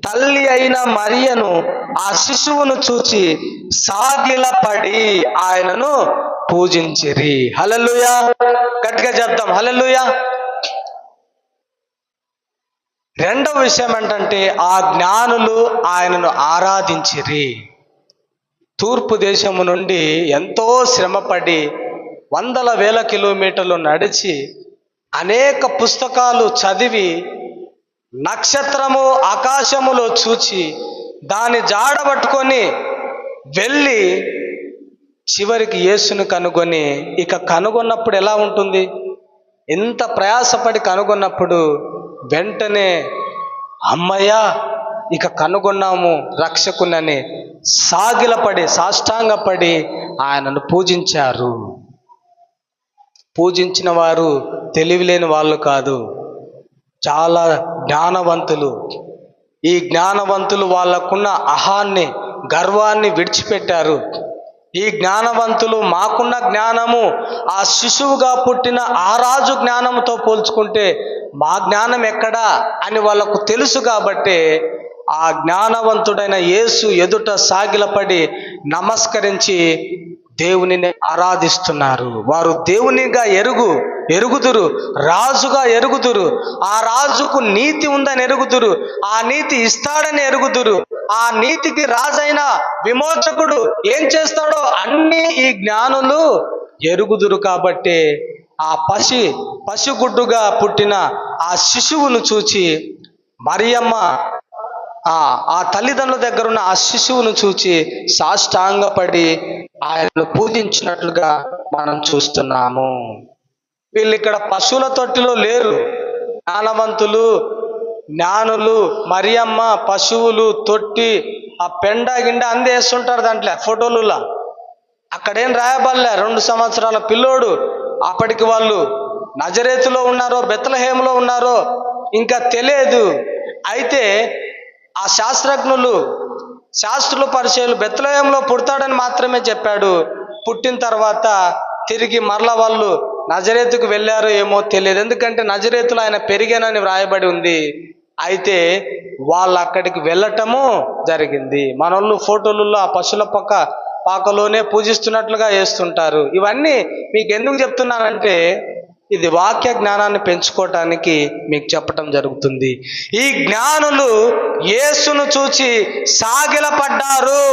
తల్లి అయిన మరియను ఆ శిశువును చూచి సాగిలపడి ఆయనను పూజించిరి. హల్లెలూయా! గట్టిగా చెప్దాం, హల్లెలూయా. రెండవ విషయం ఏంటంటే ఆ జ్ఞానులు ఆయనను ఆరాధించిరి. తూర్పు దేశము నుండి ఎంతో శ్రమపడి వందల వేల కిలోమీటర్లు నడిచి అనేక పుస్తకాలు చదివి నక్షత్రము ఆకాశములో చూచి దాన్ని జాడబట్టుకొని వెళ్ళి చివరికి యేసును కనుగొని, ఇక కనుగొన్నప్పుడు ఎలా ఉంటుంది? ఎంత ప్రయాసపడి కనుగొన్నప్పుడు వెంటనే అమ్మయ్యా ఇక కనుగొన్నాము రక్షకునని సాగిలపడి సాష్టాంగపడి ఆయనను పూజించారు. పూజించిన వారు తెలివిలేని వాళ్ళు కాదు, చాలా జ్ఞానవంతులు. ఈ జ్ఞానవంతులు వాళ్ళకున్న అహాన్ని, గర్వాన్ని విడిచిపెట్టారు. ఈ జ్ఞానవంతులు మాకున్న జ్ఞానము ఆ శిశువుగా పుట్టిన ఆ రాజు జ్ఞానంతో పోల్చుకుంటే మా జ్ఞానం ఎక్కడా అని వాళ్ళకు తెలుసు. కాబట్టి ఆ జ్ఞానవంతుడైన యేసు ఎదుట సాగిలపడి నమస్కరించి దేవునిని ఆరాధిస్తున్నారు. వారు దేవునిగా ఎరుగుదురు, రాజుగా ఎరుగుదురు, ఆ రాజుకు నీతి ఉందని ఎరుగుదురు, ఆ నీతి ఇస్తాడని ఎరుగుదురు, ఆ నీతికి రాజైన విమోచకుడు ఏం చేస్తాడో అన్నీ ఈ జ్ఞానులు ఎరుగుదురు. కాబట్టి ఆ పసిగుడ్డుగా పుట్టిన ఆ శిశువును చూచి మరియమ్మ ఆ తల్లిదండ్రుల దగ్గర ఉన్న ఆ శిశువును చూచి సాష్టాంగపడి ఆయనను పూజించినట్లుగా మనం చూస్తున్నాము. వీళ్ళు ఇక్కడ పశువుల తొట్టిలో లేరు. జ్ఞానవంతులు, జ్ఞానులు, మరియమ్మ పశువులు తొట్టి ఆ పెండ గిండ అందేస్తుంటారు దాంట్లో ఫోటోలులా. అక్కడేం రాయబడలే 2 సంవత్సరాల పిల్లోడు. అప్పటికి వాళ్ళు నజరేతులో ఉన్నారో బెత్లెహేములో ఉన్నారో ఇంకా తెలియదు. అయితే ఆ శాస్త్రులు పరిచయులు బెత్లెహేములో పుడతాడని మాత్రమే చెప్పాడు. పుట్టిన తర్వాత తిరిగి మరల వాళ్ళు నజరేతుకు వెళ్ళారో ఏమో తెలియదు. ఎందుకంటే నజరేతులో ఆయన పెరిగానని వ్రాయబడి ఉంది. అయితే వాళ్ళు అక్కడికి వెళ్ళటము జరిగింది. మనోళ్ళు ఫోటోలలో ఆ పశువుల పక్క పాకలోనే పూజిస్తున్నట్లుగా వేస్తుంటారు. ఇవన్నీ మీకు ఎందుకు చెప్తున్నానంటే ఇది వాక్య జ్ఞానాన్ని పెంచుకోవటానికి మీకు చెప్పటం జరుగుతుంది. ఈ జ్ఞానులు యేసును చూచి సాగిలపడ్డారు.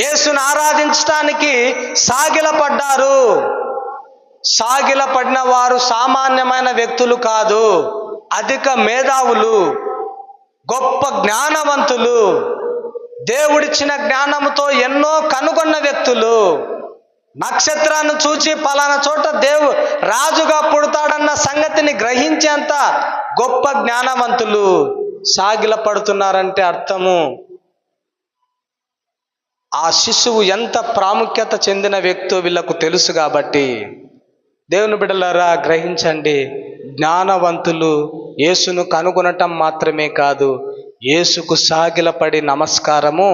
యేసును ఆరాధించటానికి సాగిలపడ్డారు. సాగిలపడిన వారు సామాన్యమైన వ్యక్తులు కాదు, అధిక మేధావులు, గొప్ప జ్ఞానవంతులు, దేవుడిచ్చిన జ్ఞానముతో ఎన్నో కనుగొన్న వ్యక్తులు. నక్షత్రాన్ని చూచి పలానా చోట రాజుగా పుడతాడన్న సంగతిని గ్రహించేంత గొప్ప జ్ఞానవంతులు సాగిలపడుతున్నారంటే అర్థము ఆ శిశువు ఎంత ప్రాముఖ్యత చెందిన వ్యక్తో వీళ్ళకు తెలుసు. కాబట్టి దేవుని బిడ్డలారా గ్రహించండి, జ్ఞానవంతులు యేసును కనుగొనటం మాత్రమే కాదు, యేసుకు సాగిలపడి నమస్కారము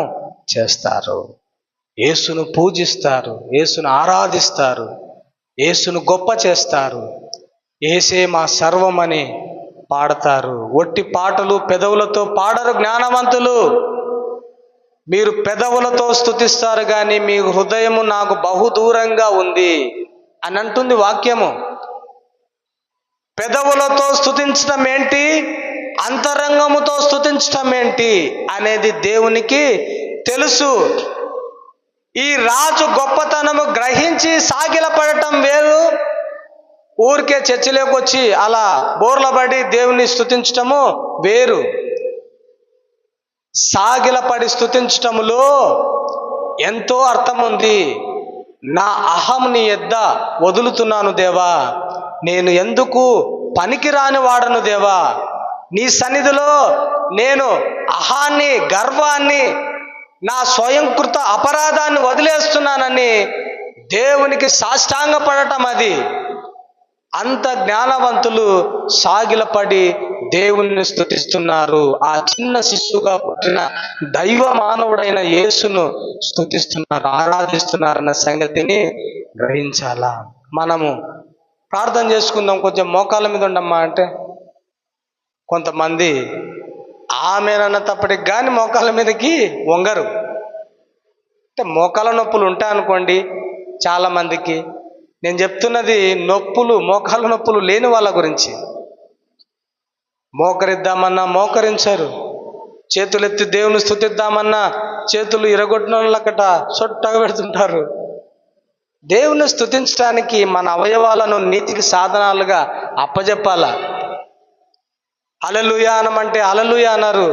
చేస్తారు, యేసును పూజిస్తారు, యేసును ఆరాధిస్తారు, యేసును గొప్ప చేస్తారు. యేసే మా సర్వమని పాడతారు. ఒట్టి పాటలు పెదవులతో పాడరు జ్ఞానవంతులు. మీరు పెదవులతో స్తుతిస్తారు కానీ మీ హృదయము నాకు బహుదూరంగా ఉంది అని అంటుంది వాక్యము. పెదవులతో స్తుతించడం ఏంటి, అంతరంగముతో స్తుతించడం ఏంటి అనేది దేవునికి తెలుసు. ఈ రాజు గొప్పతనము గ్రహించి సాగిలపడటం వేరు, ఊరికే చర్చిలోకి వచ్చి అలా బోర్లబడి దేవుని స్తుతించటము వేరు. సాగిలపడి స్తుతించటములో ఎంతో అర్థం ఉంది. నా అహం నీ యొద్ద వదులుతున్నాను దేవా, నేను ఎందుకు పనికిరాని వాడను దేవా, నీ సన్నిధిలో నేను అహాన్ని, గర్వాన్ని, నా స్వయంకృత అపరాధాన్ని వదిలేస్తున్నానని దేవునికి సాష్టాంగపడటం. అది అంత జ్ఞానవంతులు సాగిలపడి దేవుణ్ణి స్తుతిస్తున్నారు. ఆ చిన్న శిశువుగా పుట్టిన దైవ మానవుడైన యేసును స్తుతిస్తున్నారు, ఆరాధిస్తున్నారన్న సంగతిని గ్రహించాలా. మనము ప్రార్థన చేసుకుందాం, కొంచెం మోకాళ్ళ మీద ఉండమ్మా అంటే కొంతమంది ఆమెనన్న తప్పటికి కానీ మోకాళ్ళ మీదకి వంగరు. అంటే మోకాళ్ళ నొప్పులు ఉంటాయనుకోండి చాలామందికి. నేను చెప్తున్నది నొప్పులు, మోకాళ్ళ నొప్పులు లేని వాళ్ళ గురించి. మోకరిద్దామన్నా మోకరించరు, చేతులెత్తి దేవుని స్తుతిద్దామన్నా చేతులు ఇరగొట్టిన వాళ్ళకట సొట్టగా పెడుతుంటారు. దేవుని స్తుతించడానికి మన అవయవాలను నీతికి సాధనాలుగా అప్పజెప్పాలా. హల్లెలూయా అనమంటే హల్లెలూయా అన్నారు,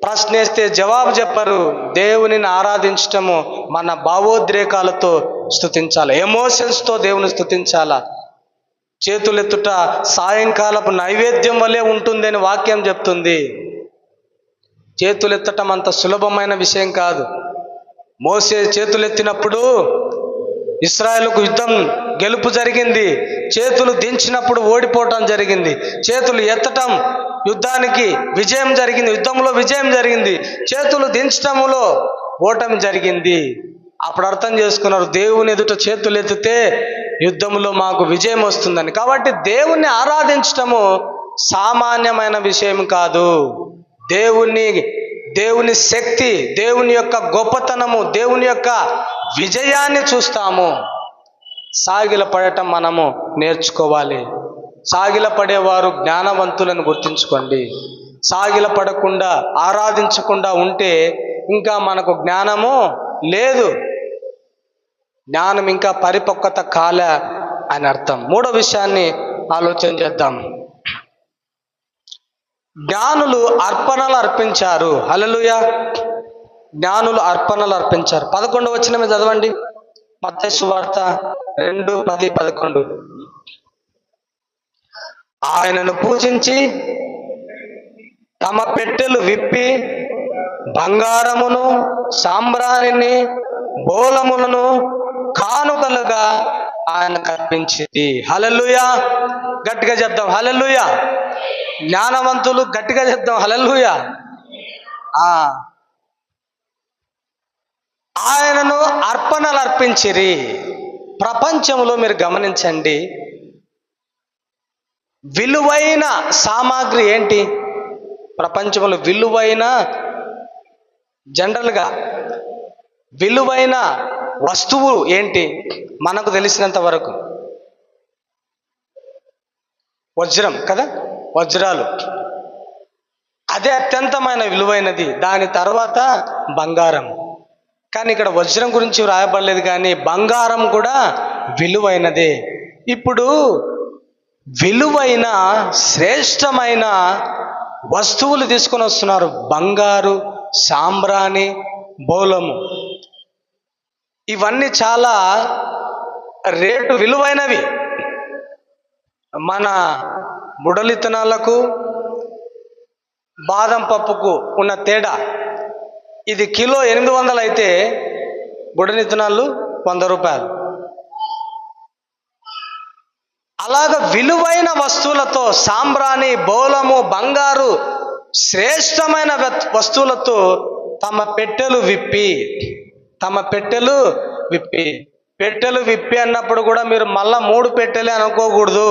ప్రశ్నేస్తే జవాబు చెప్పరు. దేవునిని ఆరాధించటము మన భావోద్రేకాలతో స్తుతించాలి, ఎమోషన్స్తో దేవుని స్తుతించాలా. చేతులెత్తుట సాయంకాలపు నైవేద్యం వలె ఉంటుందని వాక్యం చెప్తుంది. చేతులెత్తటం అంత సులభమైన విషయం కాదు. మోసే చేతులెత్తినప్పుడు ఇశ్రాయేలుకు యుద్ధం గెలుపు జరిగింది, చేతులు దించినప్పుడు ఓడిపోవటం జరిగింది. చేతులు ఎత్తటం యుద్ధానికి విజయం జరిగింది, యుద్ధంలో విజయం జరిగింది. చేతులు దించటములో ఓటమి జరిగింది. అప్పుడు అర్థం చేసుకున్నారు, దేవుని ఎదుట చేతులు ఎత్తితే యుద్ధంలో మాకు విజయం వస్తుందని. కాబట్టి దేవుణ్ణి ఆరాధించటము సామాన్యమైన విషయం కాదు. దేవుని శక్తి, దేవుని యొక్క గొప్పతనము, దేవుని యొక్క విజయాన్ని చూస్తాము. సాగిలపడటం మనము నేర్చుకోవాలి. సాగిలపడేవారు జ్ఞానవంతులను గుర్తించుకోండి. సాగిలపడకుండా ఆరాధించకుండా ఉంటే ఇంకా మనకు జ్ఞానము లేదు, జ్ఞానం ఇంకా పరిపక్వత కాలే అని అర్థం. మూడో విషయాన్ని ఆలోచన చేద్దాం. జ్ఞానులు అర్పణలు అర్పించారు. హల్లెలూయా. జ్ఞానులు అర్పణలు అర్పించారు. 11వ వచనమే చదవండి, మత్తయి సువార్త 2:10-11. ఆయనను పూజించి తమ పెట్టెలు విప్పి బంగారమును, సాంబ్రాణిని, బోలములను కానుకలుగా ఆయనకు అర్పించింది. హల్లెలూయా. గట్టిగా చెప్దాం హల్లెలూయా. జ్ఞానవంతులు గట్టిగా చెప్దాం హల్లెలూయా. ఆయనను అర్పణలు అర్పించిరి. ప్రపంచంలో మీరు గమనించండి, విలువైన సామాగ్రి ఏంటి? ప్రపంచంలో విలువైన, జనరల్గా విలువైన వస్తువు ఏంటి మనకు తెలిసినంత వరకు? వజ్రం కదా, వజ్రాలు. అదే అత్యంతమైన విలువైనది. దాని తర్వాత బంగారం. కానీ ఇక్కడ వజ్రం గురించి వ్రాయబడలేదు, కానీ బంగారం కూడా విలువైనదే. ఇప్పుడు విలువైన శ్రేష్టమైన వస్తువులు తీసుకొని వస్తున్నారు. బంగారు, సాంబ్రాణి, బోలము. ఇవన్నీ చాలా రేటు విలువైనవి. మన బుడలితనాలకు బాదం పప్పుకు ఉన్న తేడా ఇది. కిలో 800 అయితే బుడలితనాలు 100 రూపాయలు. అలాగ విలువైన వస్తువులతో, సాంబ్రాణి, బోలము, బంగారు, శ్రేష్టమైన వస్తువులతో తమ పెట్టెలు విప్పి పెట్టెలు విప్పి అన్నప్పుడు కూడా మీరు మళ్ళా 3 పెట్టెలే అనుకోకూడదు.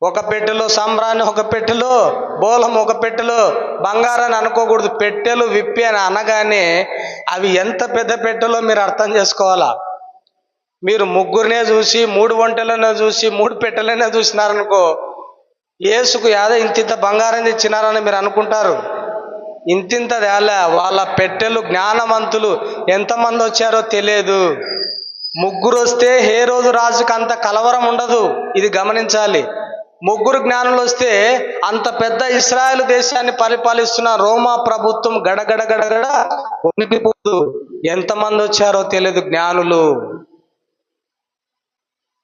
ఒక పెట్టెలో సాంబ్రాణి, ఒక పెట్టెలో బోలం, ఒక పెట్టెలో బంగారాన్ని అనుకోకూడదు. పెట్టెలు విప్పి అని అనగానే అవి ఎంత పెద్ద పెట్టెలో మీరు అర్థం చేసుకోవాలా. మీరు ముగ్గురినే చూసి, 3 వంటలనే చూసి, 3 పెట్టెలనే చూసినారనుకో, యేసుకు యాదో ఇంతింత బంగారం తెచ్చినారని మీరు అనుకుంటారు. ఇంతింత తేలే. వాళ్ళ పెట్టెలు జ్ఞానవంతులు ఎంతమంది వచ్చారో తెలియదు. 3 వస్తే ఏ రోజు రాజుకు అంత కలవరం ఉండదు. ఇది గమనించాలి. 3 జ్ఞానులు వస్తే అంత పెద్ద ఇశ్రాయేలు దేశాన్ని పరిపాలిస్తున్న రోమా ప్రభుత్వం గడగడ వణికిపోదు. ఎంతమంది వచ్చారో తెలియదు జ్ఞానులు.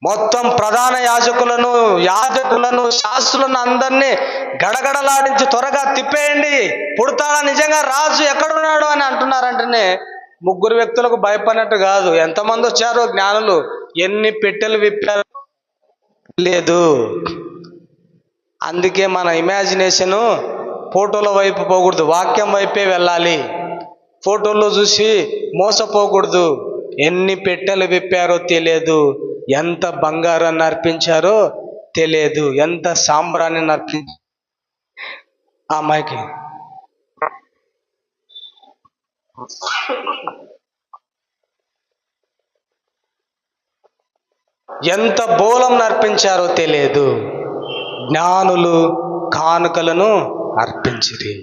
మొత్తం ప్రధాన యాజకులను, శాస్త్రులను అందరినీ గడగడలాడించి త్వరగా తిప్పేయండి, పుడతాడా నిజంగా రాజు, ఎక్కడున్నాడు అని అంటున్నారంటేనే 3 వ్యక్తులకు భయపడినట్టు కాదు. ఎంతమంది వచ్చారో జ్ఞానులు, ఎన్ని పెట్టెలు విప్పారు లేదు. అందుకే మన ఇమాజినేషను ఫోటోల వైపు పోకూడదు, వాక్యం వైపే వెళ్ళాలి. ఫోటోల్లో చూసి మోసపోకూడదు. ఎన్ని పెట్టెలు విప్పారో తెలియదు, ఎంత బంగారాన్ని అర్పించారో తెలియదు, ఎంత సాంబ్రాన్ని అర్పించారు. ఆ అమ్మాయికి ఎంత బోలం అర్పించారో తెలియదు. జ్ఞానులు కానుకలను అర్పించిరి.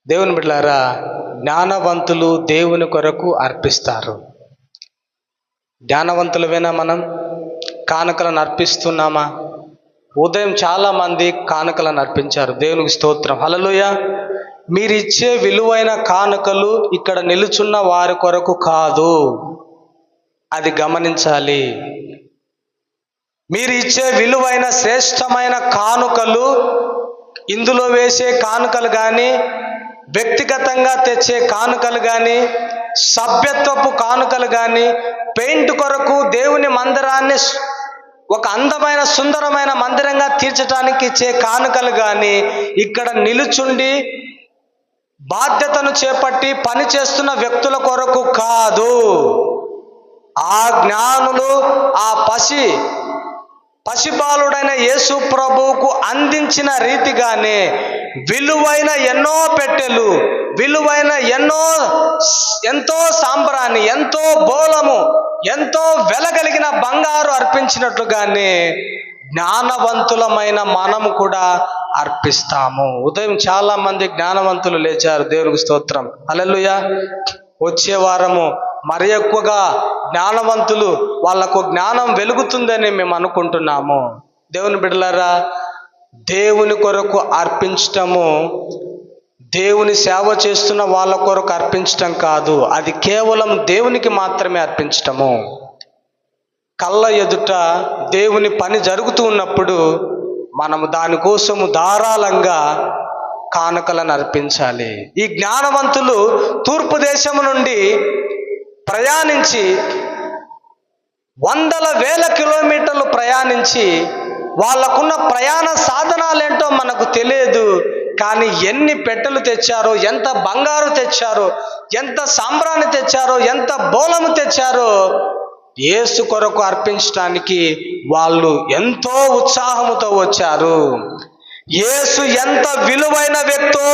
దేవుని బిడ్డలారా, జ్ఞానవంతులు దేవుని కొరకు అర్పిస్తారు. జ్ఞానవంతులవేనా మనం? కానుకలను అర్పిస్తున్నామా? ఉదయం చాలా మంది కానుకలను అర్పించారు. దేవునికి స్తోత్రం, హల్లెలూయా. మీరిచ్చే విలువైన కానుకలు ఇక్కడ నిలుచున్న వారి కొరకు కాదు, అది గమనించాలి. మీరు ఇచ్చే విలువైన శ్రేష్టమైన కానుకలు, ఇందులో వేసే కానుకలు కానీ, వ్యక్తిగతంగా తెచ్చే కానుకలు కానీ, సభ్యత్వపు కానుకలు కానీ, పెయింట్ కొరకు దేవుని మందిరాన్ని ఒక అందమైన సుందరమైన మందిరంగా తీర్చడానికి ఇచ్చే కానుకలు కానీ, ఇక్కడ నిలుచుండి బాధ్యతను చేపట్టి పని చేస్తున్న వ్యక్తుల కొరకు కాదు. ఆ జ్ఞానులు ఆ పసిబాలుడైన యేసు ప్రభువుకు అందించిన రీతిగానే విలువైన ఎన్నో పెట్టెలు, విలువైన ఎంతో సాంబ్రాణి, ఎంతో బోలము, ఎంతో వెలగలిగిన బంగారు అర్పించినట్లుగానే జ్ఞానవంతులమైన మనము కూడా అర్పిస్తాము. ఉదయం చాలా మంది జ్ఞానవంతులు లేచారు. దేవునికి స్తోత్రం, హల్లెలూయా. వచ్చే వారము మరి ఎక్కువగా జ్ఞానవంతులు, వాళ్లకు జ్ఞానం వెలుగుతుందని మేము అనుకుంటున్నాము. దేవుని బిడ్డలారా, దేవుని కొరకు అర్పించటము, దేవుని సేవ చేస్తున్న వాళ్ళ కొరకు అర్పించటం కాదు, అది కేవలం దేవునికి మాత్రమే అర్పించటము. కళ్ళ ఎదుట దేవుని పని జరుగుతూ ఉన్నప్పుడు మనము దానికోసము ధారాళంగా కానుకలను అర్పించాలి. ఈ జ్ఞానవంతులు తూర్పు దేశము నుండి ప్రయాణించి 100,000 కిలోమీటర్లు ప్రయాణించి, వాళ్ళకున్న ప్రయాణ సాధనాలేంటో మనకు తెలియదు, కానీ ఎన్ని పెట్టెలు తెచ్చారో, ఎంత బంగారు తెచ్చారో, ఎంత సాంబ్రాణి తెచ్చారో, ఎంత బోలము తెచ్చారో, యేసు కొరకు అర్పించడానికి వాళ్ళు ఎంతో ఉత్సాహముతో వచ్చారు. యేసు ఎంత విలువైన వ్యక్తో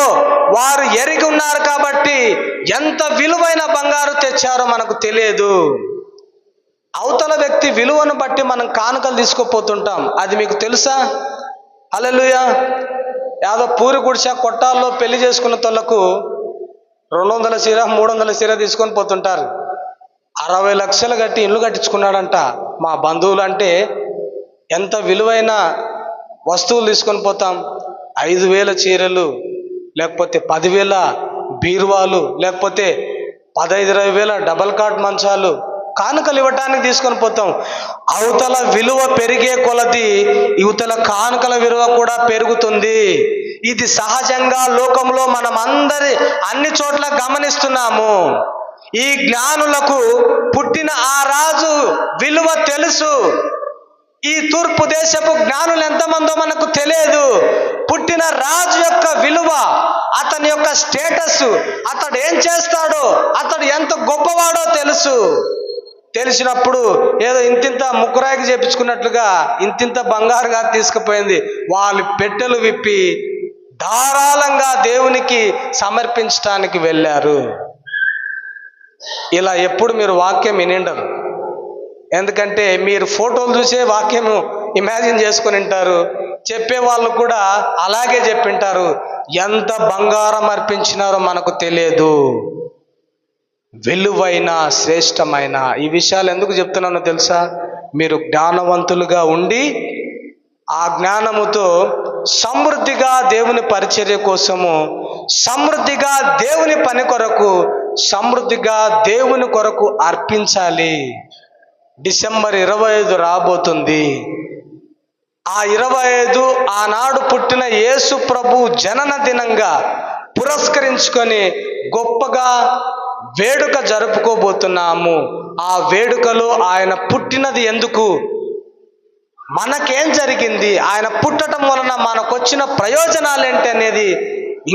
వారు ఎరిగి ఉన్నారు కాబట్టి ఎంత విలువైన బంగారు తెచ్చారో మనకు తెలియదు. అవతల వ్యక్తి విలువను బట్టి మనం కానుకలు తీసుకుపోతుంటాం. అది మీకు తెలుసా? హల్లెలూయా. యాదో పూరి గుడిసె కొట్టాల్లో పెళ్లి చేసుకున్న తోళ్లకు 200 చీర 300 చీర తీసుకొని పోతుంటారు. 60 లక్షలు కట్టి ఇల్లు కట్టించుకున్నాడంట. మా బంధువులు అంటే ఎంత విలువైన వస్తువులు తీసుకొని పోతాం. 5,000 చీరలు, లేకపోతే 10,000 బీరువాలు, లేకపోతే 15,000 డబల్ కాట్ మంచాలు కానుకలు ఇవ్వటానికి తీసుకొని పోతాం. అవతల విలువ పెరిగే కొలది యువతల కానుకల విలువ కూడా పెరుగుతుంది. ఇది సహజంగా లోకంలో మనం అన్ని చోట్ల గమనిస్తున్నాము. ఈ జ్ఞానులకు పుట్టిన ఆ రాజు విలువ తెలుసు. ఈ తూర్పు దేశపు జ్ఞానులు ఎంతమందో మనకు తెలియదు. పుట్టిన రాజు యొక్క విలువ, అతని యొక్క స్టేటస్, అతడు ఏం చేస్తాడో, అతడు ఎంత గొప్పవాడో తెలుసు. తెలిసినప్పుడు ఏదో ఇంతింత ముక్కురాయికి చేపించుకున్నట్లుగా ఇంతింత బంగారుగా తీసుకుపోయింది. వాళ్ళు పెట్టెలు విప్పి ధారాళంగా దేవునికి సమర్పించడానికి వెళ్ళారు. ఇలా ఎప్పుడు మీరు వాక్యం వినిండరు. ఎందుకంటే మీరు ఫోటోలు చూసే వాక్యం ఇమాజిన్ చేసుకుని ఉంటారు. చెప్పే వాళ్ళు కూడా అలాగే చెప్పింటారు. ఎంత బంగారం అర్పించినారో మనకు తెలియదు. విలువైన, శ్రేష్టమైన ఈ విషయాలు ఎందుకు చెప్తున్నానో తెలుసా? మీరు జ్ఞానవంతులుగా ఉండి ఆ జ్ఞానముతో సమృద్ధిగా దేవుని పరిచర్య కోసము, సమృద్ధిగా దేవుని పని కొరకు, సమృద్ధిగా దేవుని కొరకు అర్పించాలి. డిసెంబర్ 25 రాబోతుంది. ఆ 25 ఆనాడు పుట్టిన యేసు ప్రభు జనన దినంగా పురస్కరించుకొని గొప్పగా వేడుక జరుపుకోబోతున్నాము. ఆ వేడుకలో ఆయన పుట్టినది ఎందుకు, మనకేం జరిగింది, ఆయన పుట్టడం వలన మనకొచ్చిన ప్రయోజనాలు ఏంటి అనేది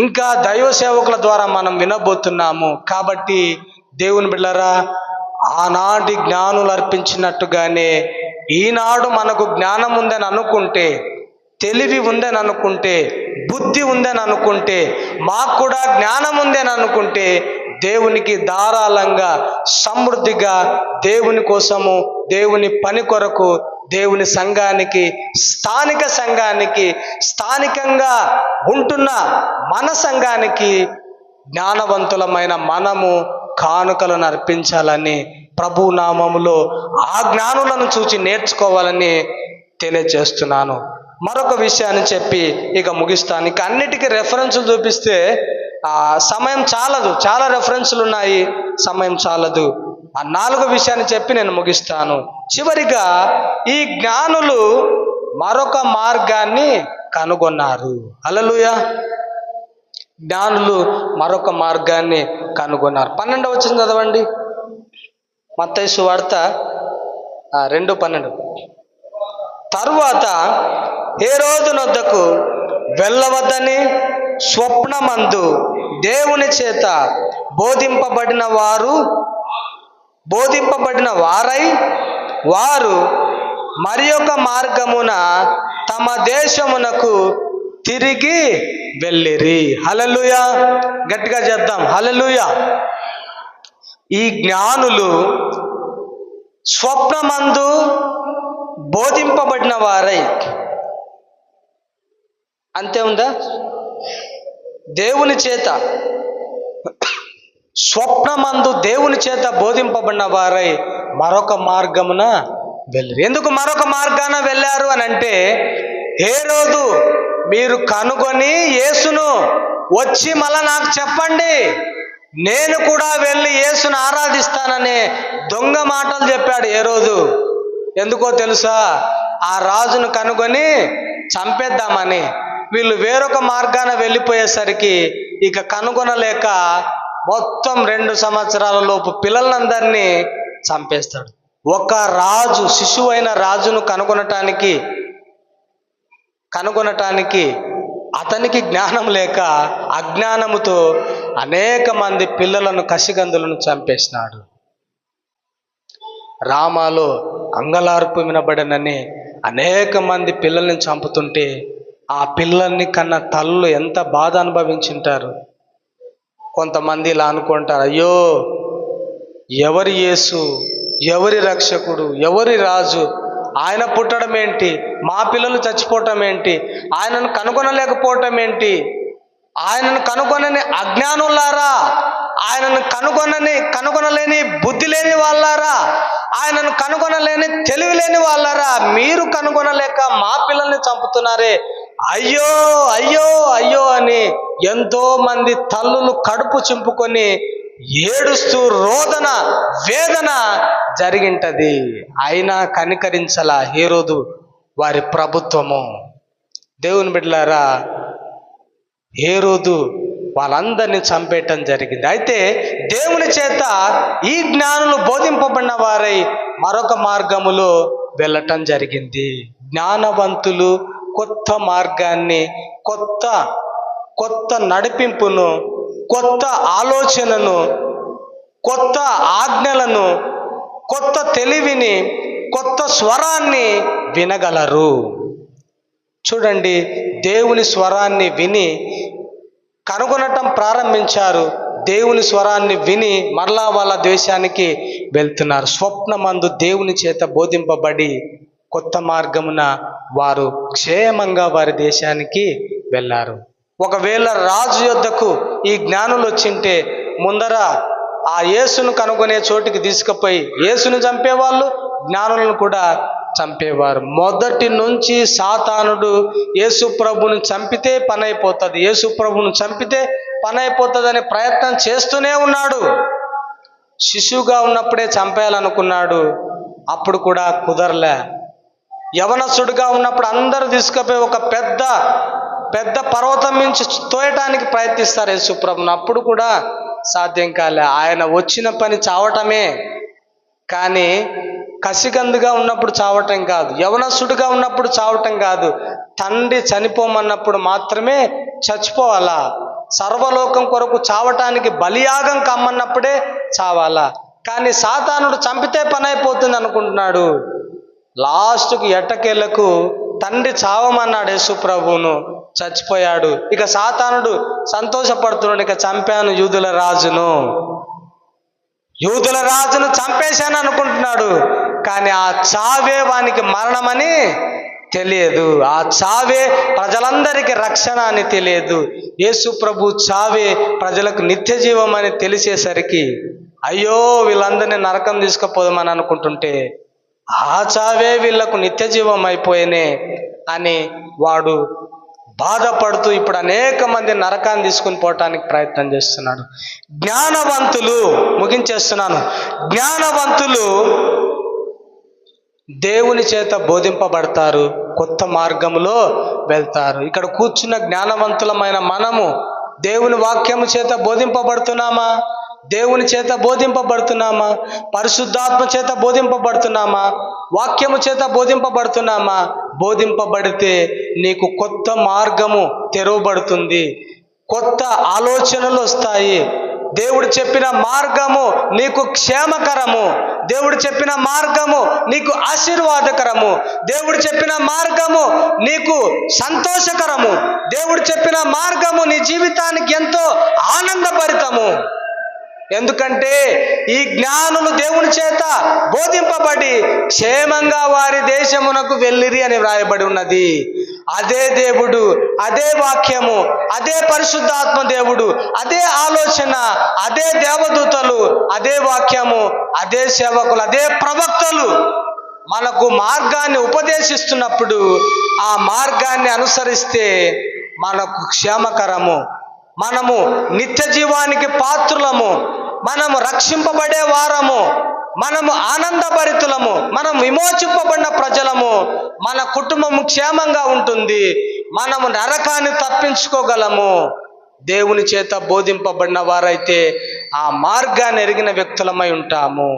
ఇంకా దైవ సేవకుల ద్వారా మనం వినబోతున్నాము. కాబట్టి దేవుని బిడ్డలారా, ఆనాటి జ్ఞానులు అర్పించినట్టుగానే ఈనాడు మనకు జ్ఞానం ఉందని అనుకుంటే, తెలివి ఉందని అనుకుంటే, బుద్ధి ఉందని అనుకుంటే, మాకు కూడా జ్ఞానం ఉందని అనుకుంటే దేవునికి ధారాళంగా సమృద్ధిగా దేవుని కోసము, దేవుని పని కొరకు, దేవుని సంఘానికి, స్థానిక సంఘానికి, స్థానికంగా ఉంటున్న మన సంఘానికి జ్ఞానవంతులమైన మనము కానుకలను అర్పించాలని ప్రభు నామములో ఆ జ్ఞానులను చూచి నేర్చుకోవాలని తెలియజేస్తున్నాను. మరొక విషయాన్ని చెప్పి ఇక ముగిస్తాను. ఇక అన్నిటికీ రెఫరెన్సులు చూపిస్తే సమయం చాలదు. చాలా రెఫరెన్సులు ఉన్నాయి, సమయం చాలదు. ఆ 4 విషయాన్ని చెప్పి నేను ముగిస్తాను. చివరిగా ఈ జ్ఞానులు మరొక మార్గాన్ని కనుగొన్నారు. హల్లెలూయా. జ్ఞానులు మరొక మార్గాన్ని కనుగొన్నారు. 12వ వచనం చదవండి. మత్తయి సువార్త 2:12. తరువాత హేరోదు నొద్దకు వెళ్ళవద్దని స్వప్నమందు దేవుని చేత బోధింపబడిన వారై వారు మరి ఒక మార్గమున తమ దేశమునకు తిరిగి వెళ్ళిరి. హల్లెలూయా. గట్టిగా చెప్దాం, హల్లెలూయా. ఈ జ్ఞానులు స్వప్నమందు బోధింపబడిన వారై, అంతే ఉందా? దేవుని చేత, స్వప్నమందు దేవుని చేత బోధింపబడిన వారై మరొక మార్గమున వెళ్ళారు. ఎందుకు మరొక మార్గాన వెళ్ళారు అని అంటే, హేరోదు మీరు కనుగొని యేసును వచ్చి మళ్ళా నాకు చెప్పండి, నేను కూడా వెళ్ళి యేసును ఆరాధిస్తాననే దొంగ మాటలు చెప్పాడు హేరోదు. ఎందుకో తెలుసా? ఆ రాజును కనుగొని చంపేద్దామని. వీళ్ళు వేరొక మార్గాన వెళ్ళిపోయేసరికి ఇక కనుగొనలేక మొత్తం 2 సంవత్సరాల లోపు పిల్లలందరినీ చంపేస్తాడు. ఒక రాజు, శిశువైన రాజును కనుగొనటానికి అతనికి జ్ఞానం లేక అజ్ఞానముతో అనేక మంది పిల్లలను, కసిగందులను చంపేసినాడు. రామాలో అంగలార్పు వినబడనని అనేక మంది పిల్లల్ని చంపుతుంటే ఆ పిల్లల్ని కన్న తల్లులు ఎంత బాధ అనుభవించుంటారు. కొంతమంది ఇలా అనుకుంటారు, అయ్యో ఎవరి యేసు, ఎవరి రక్షకుడు, ఎవరి రాజు, ఆయన పుట్టడం ఏంటి, మా పిల్లలు చచ్చిపోవటం ఏంటి, ఆయనను కనుగొనలేకపోవటం ఏంటి, ఆయనను కనుగొనని అజ్ఞానులారా, ఆయనను కనుగొనలేని బుద్ధి లేని వాళ్ళారా, ఆయనను కనుగొనలేని తెలివి లేని వాళ్ళారా, మీరు కనుగొనలేక మా పిల్లల్ని చంపుతున్నారే, అయ్యో అయ్యో అయ్యో అని ఎంతో మంది తల్లులు కడుపు చింపుకొని ఏడుస్తూ రోదన వేదన జరిగింటది. అయినా కనికరించలా హేరోదు వారి ప్రభుత్వము. దేవుని బిడ్డలారా, హేరోదు వాళ్ళందరినీ చంపేయటం జరిగింది. అయితే దేవుని చేత ఈ జ్ఞానులు బోధింపబడిన వారై మరొక మార్గములో వెళ్ళటం జరిగింది. జ్ఞానవంతులు కొత్త మార్గాన్ని, కొత్త నడిపింపును, కొత్త ఆలోచనను, కొత్త ఆజ్ఞలను, కొత్త తెలివిని, కొత్త స్వరాన్ని వినగలరు. చూడండి, దేవుని స్వరాన్ని విని కనుగొనటం ప్రారంభించారు. దేవుని స్వరాన్ని విని మరలా వాళ్ళ దేశానికి వెళ్తున్నారు. స్వప్నమందు దేవుని చేత బోధింపబడి కొత్త మార్గమున వారు క్షేమంగా వారి దేశానికి వెళ్ళారు. ఒకవేళ రాజు యొద్దకు ఈ జ్ఞానులు వచ్చింటే ముందర ఆ యేసును కనుగొనే చోటికి తీసుకుపోయి యేసును చంపేవాళ్ళు, జ్ఞానులను కూడా చంపేవారు. మొదటి నుంచి సాతానుడు యేసు ప్రభుని చంపితే పని అయిపోతుంది, యేసు ప్రభుని చంపితే పని అయిపోతుంది అనే ప్రయత్నం చేస్తూనే ఉన్నాడు. శిశువుగా ఉన్నప్పుడే చంపేయాలనుకున్నాడు, అప్పుడు కూడా కుదరలే. యవనస్తుడిగా ఉన్నప్పుడు అందరూ తీసుకుపోయి ఒక పెద్ద పర్వతం నుంచి తోయటానికి ప్రయత్నిస్తారు యేసు ప్రభుని, అప్పుడు కూడా సాధ్యం కాలే. ఆయన వచ్చిన పని చావటమే, కానీ కసిగందుగా ఉన్నప్పుడు చావటం కాదు, యవనస్తుడిగా ఉన్నప్పుడు చావటం కాదు, తండ్రి చనిపోమన్నప్పుడు మాత్రమే చచ్చిపోవాలా. సర్వలోకం కొరకు చావటానికి బలియాగం కమ్మన్నప్పుడే చావాలా. కానీ సాతానుడు చంపితే పని అయిపోతుంది అనుకుంటున్నాడు. లాస్ట్కు ఎట్టకేళ్లకు తండ్రి చావమన్నాడు యేసు ప్రభువును, చచ్చిపోయాడు. ఇక సాతానుడు సంతోషపడుతున్నాడు, ఇక చంపాను యూదుల రాజును చంపేశాను అనుకుంటున్నాడు. కానీ ఆ చావే వానికి మరణమని తెలియదు, ఆ చావే ప్రజలందరికీ రక్షణ అని తెలియదు. యేసు ప్రభు చావే ప్రజలకు నిత్య జీవం అని తెలిసేసరికి అయ్యో వీళ్ళందరినీ నరకం తీసుకుపోదామని అనుకుంటుంటే ఆ చావే వీళ్లకు నిత్య జీవం అయిపోయేనే అని వాడు బాధపడుతూ ఇప్పుడు అనేక మంది నరకాన్ని తీసుకుని పోవటానికి ప్రయత్నం చేస్తున్నాడు. జ్ఞానవంతులు దేవుని చేత బోధింపబడతారు, కొత్త మార్గంలో వెళ్తారు. ఇక్కడ కూర్చున్న జ్ఞానవంతులమైన మనము దేవుని వాక్యము చేత బోధింపబడుతున్నామా? దేవుని చేత బోధింపబడుతున్నామా? పరిశుద్ధాత్మ చేత బోధింపబడుతున్నామా? వాక్యము చేత బోధింపబడుతున్నామా? బోధింపబడితే నీకు కొత్త మార్గము తెరవబడుతుంది, కొత్త ఆలోచనలు వస్తాయి. దేవుడు చెప్పిన మార్గము నీకు క్షేమకరము, దేవుడు చెప్పిన మార్గము నీకు ఆశీర్వాదకరము, దేవుడు చెప్పిన మార్గము నీకు సంతోషకరము, దేవుడు చెప్పిన మార్గము నీ జీవితానికి ఎంతో ఆనందభరితము. ఎందుకంటే ఈ జ్ఞానులు దేవుని చేత బోధింపబడి క్షేమంగా వారి దేశమునకు వెళ్ళిరి అని వ్రాయబడి ఉన్నది. అదే దేవుడు, అదే వాక్యము, అదే పరిశుద్ధాత్మ దేవుడు, అదే ఆలోచన, అదే దేవదూతలు, అదే వాక్యము, అదే సేవకులు, అదే ప్రవక్తలు మనకు మార్గాన్ని ఉపదేశిస్తున్నప్పుడు ఆ మార్గాన్ని అనుసరిస్తే మనకు క్షేమకరము, మనము నిత్య జీవానికి పాత్రులము, మనము రక్షింపబడే వారము, మనము ఆనందభరితులము, మనం విమోచింపబడిన ప్రజలము, మన కుటుంబము క్షేమంగా ఉంటుంది, మనము నరకాన్ని తప్పించుకోగలము. దేవుని చేత బోధింపబడిన వారైతే ఆ మార్గాన్ని ఎరిగిన వ్యక్తులమై ఉంటాము.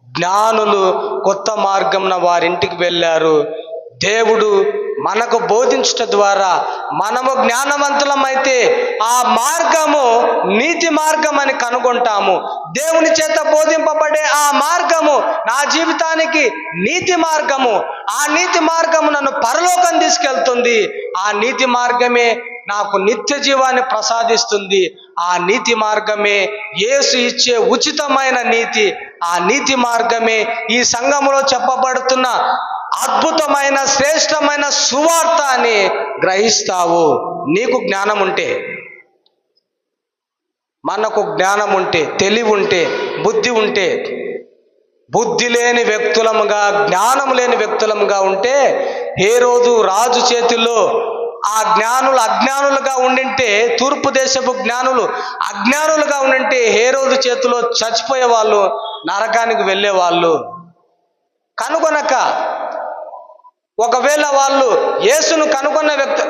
జ్ఞానులు కొత్త మార్గంన వారింటికి వెళ్ళారు, దేవుడు మనకు బోధించట ద్వారా మనము జ్ఞానవంతులమైతే ఆ మార్గము నీతి మార్గం అని కనుగొంటాము. దేవుని చేత బోధింపబడే ఆ మార్గము నా జీవితానికి నీతి మార్గము. ఆ నీతి మార్గము నన్ను పరలోకం తీసుకెళ్తుంది. ఆ నీతి మార్గమే నాకు నిత్య జీవాన్ని ప్రసాదిస్తుంది. ఆ నీతి మార్గమే యేసు ఇచ్చే ఉచితమైన నీతి. ఆ నీతి మార్గమే ఈ సంఘములో చెప్పబడుతున్న అద్భుతమైన శ్రేష్టమైన సువార్త అని గ్రహిస్తావు. నీకు జ్ఞానం ఉంటే, మనకు జ్ఞానం ఉంటే, తెలివి ఉంటే, బుద్ధి ఉంటే, బుద్ధి లేని వ్యక్తులముగా జ్ఞానం లేని వ్యక్తులముగా ఉంటే హేరోదు రాజు చేతిలో ఆ జ్ఞానులు అజ్ఞానులుగా ఉండింటే, తూర్పు దేశపు జ్ఞానులు అజ్ఞానులుగా ఉండింటే హేరోదు చేతిలో చచ్చిపోయే వాళ్ళు, నరకానికి వెళ్ళేవాళ్ళు. కనుగొనక ఒకవేళ వాళ్ళు యేసును కనుగొన్న వ్యక్తి,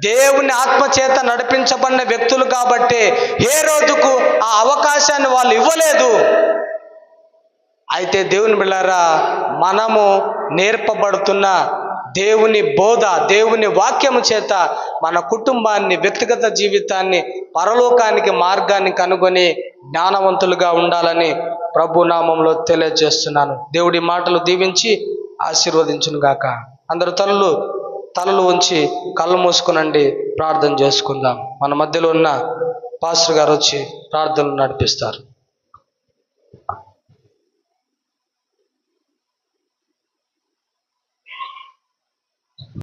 దేవుని ఆత్మచేత నడిపించబడిన వ్యక్తులు కాబట్టి హేరోదుకు ఆ అవకాశాన్ని వాళ్ళు ఇవ్వలేదు. అయితే దేవుని బిడ్డలారా, మనము నేర్పబడుతున్న దేవుని బోధ, దేవుని వాక్యము చేత మన కుటుంబాన్ని, వ్యక్తిగత జీవితాన్ని, పరలోకానికి మార్గాన్ని కనుగొని జ్ఞానవంతులుగా ఉండాలని ప్రభు నామంలో తెలియజేస్తున్నాను. దేవుడి మాటలు దీవించి ఆశీర్వదించును గాక. అందరూ తలలు ఉంచి కళ్ళు మూసుకునండి, ప్రార్థన చేసుకుందాం. మన మధ్యలో ఉన్న పాస్టర్ గారు వచ్చి ప్రార్థనలు నడిపిస్తారు.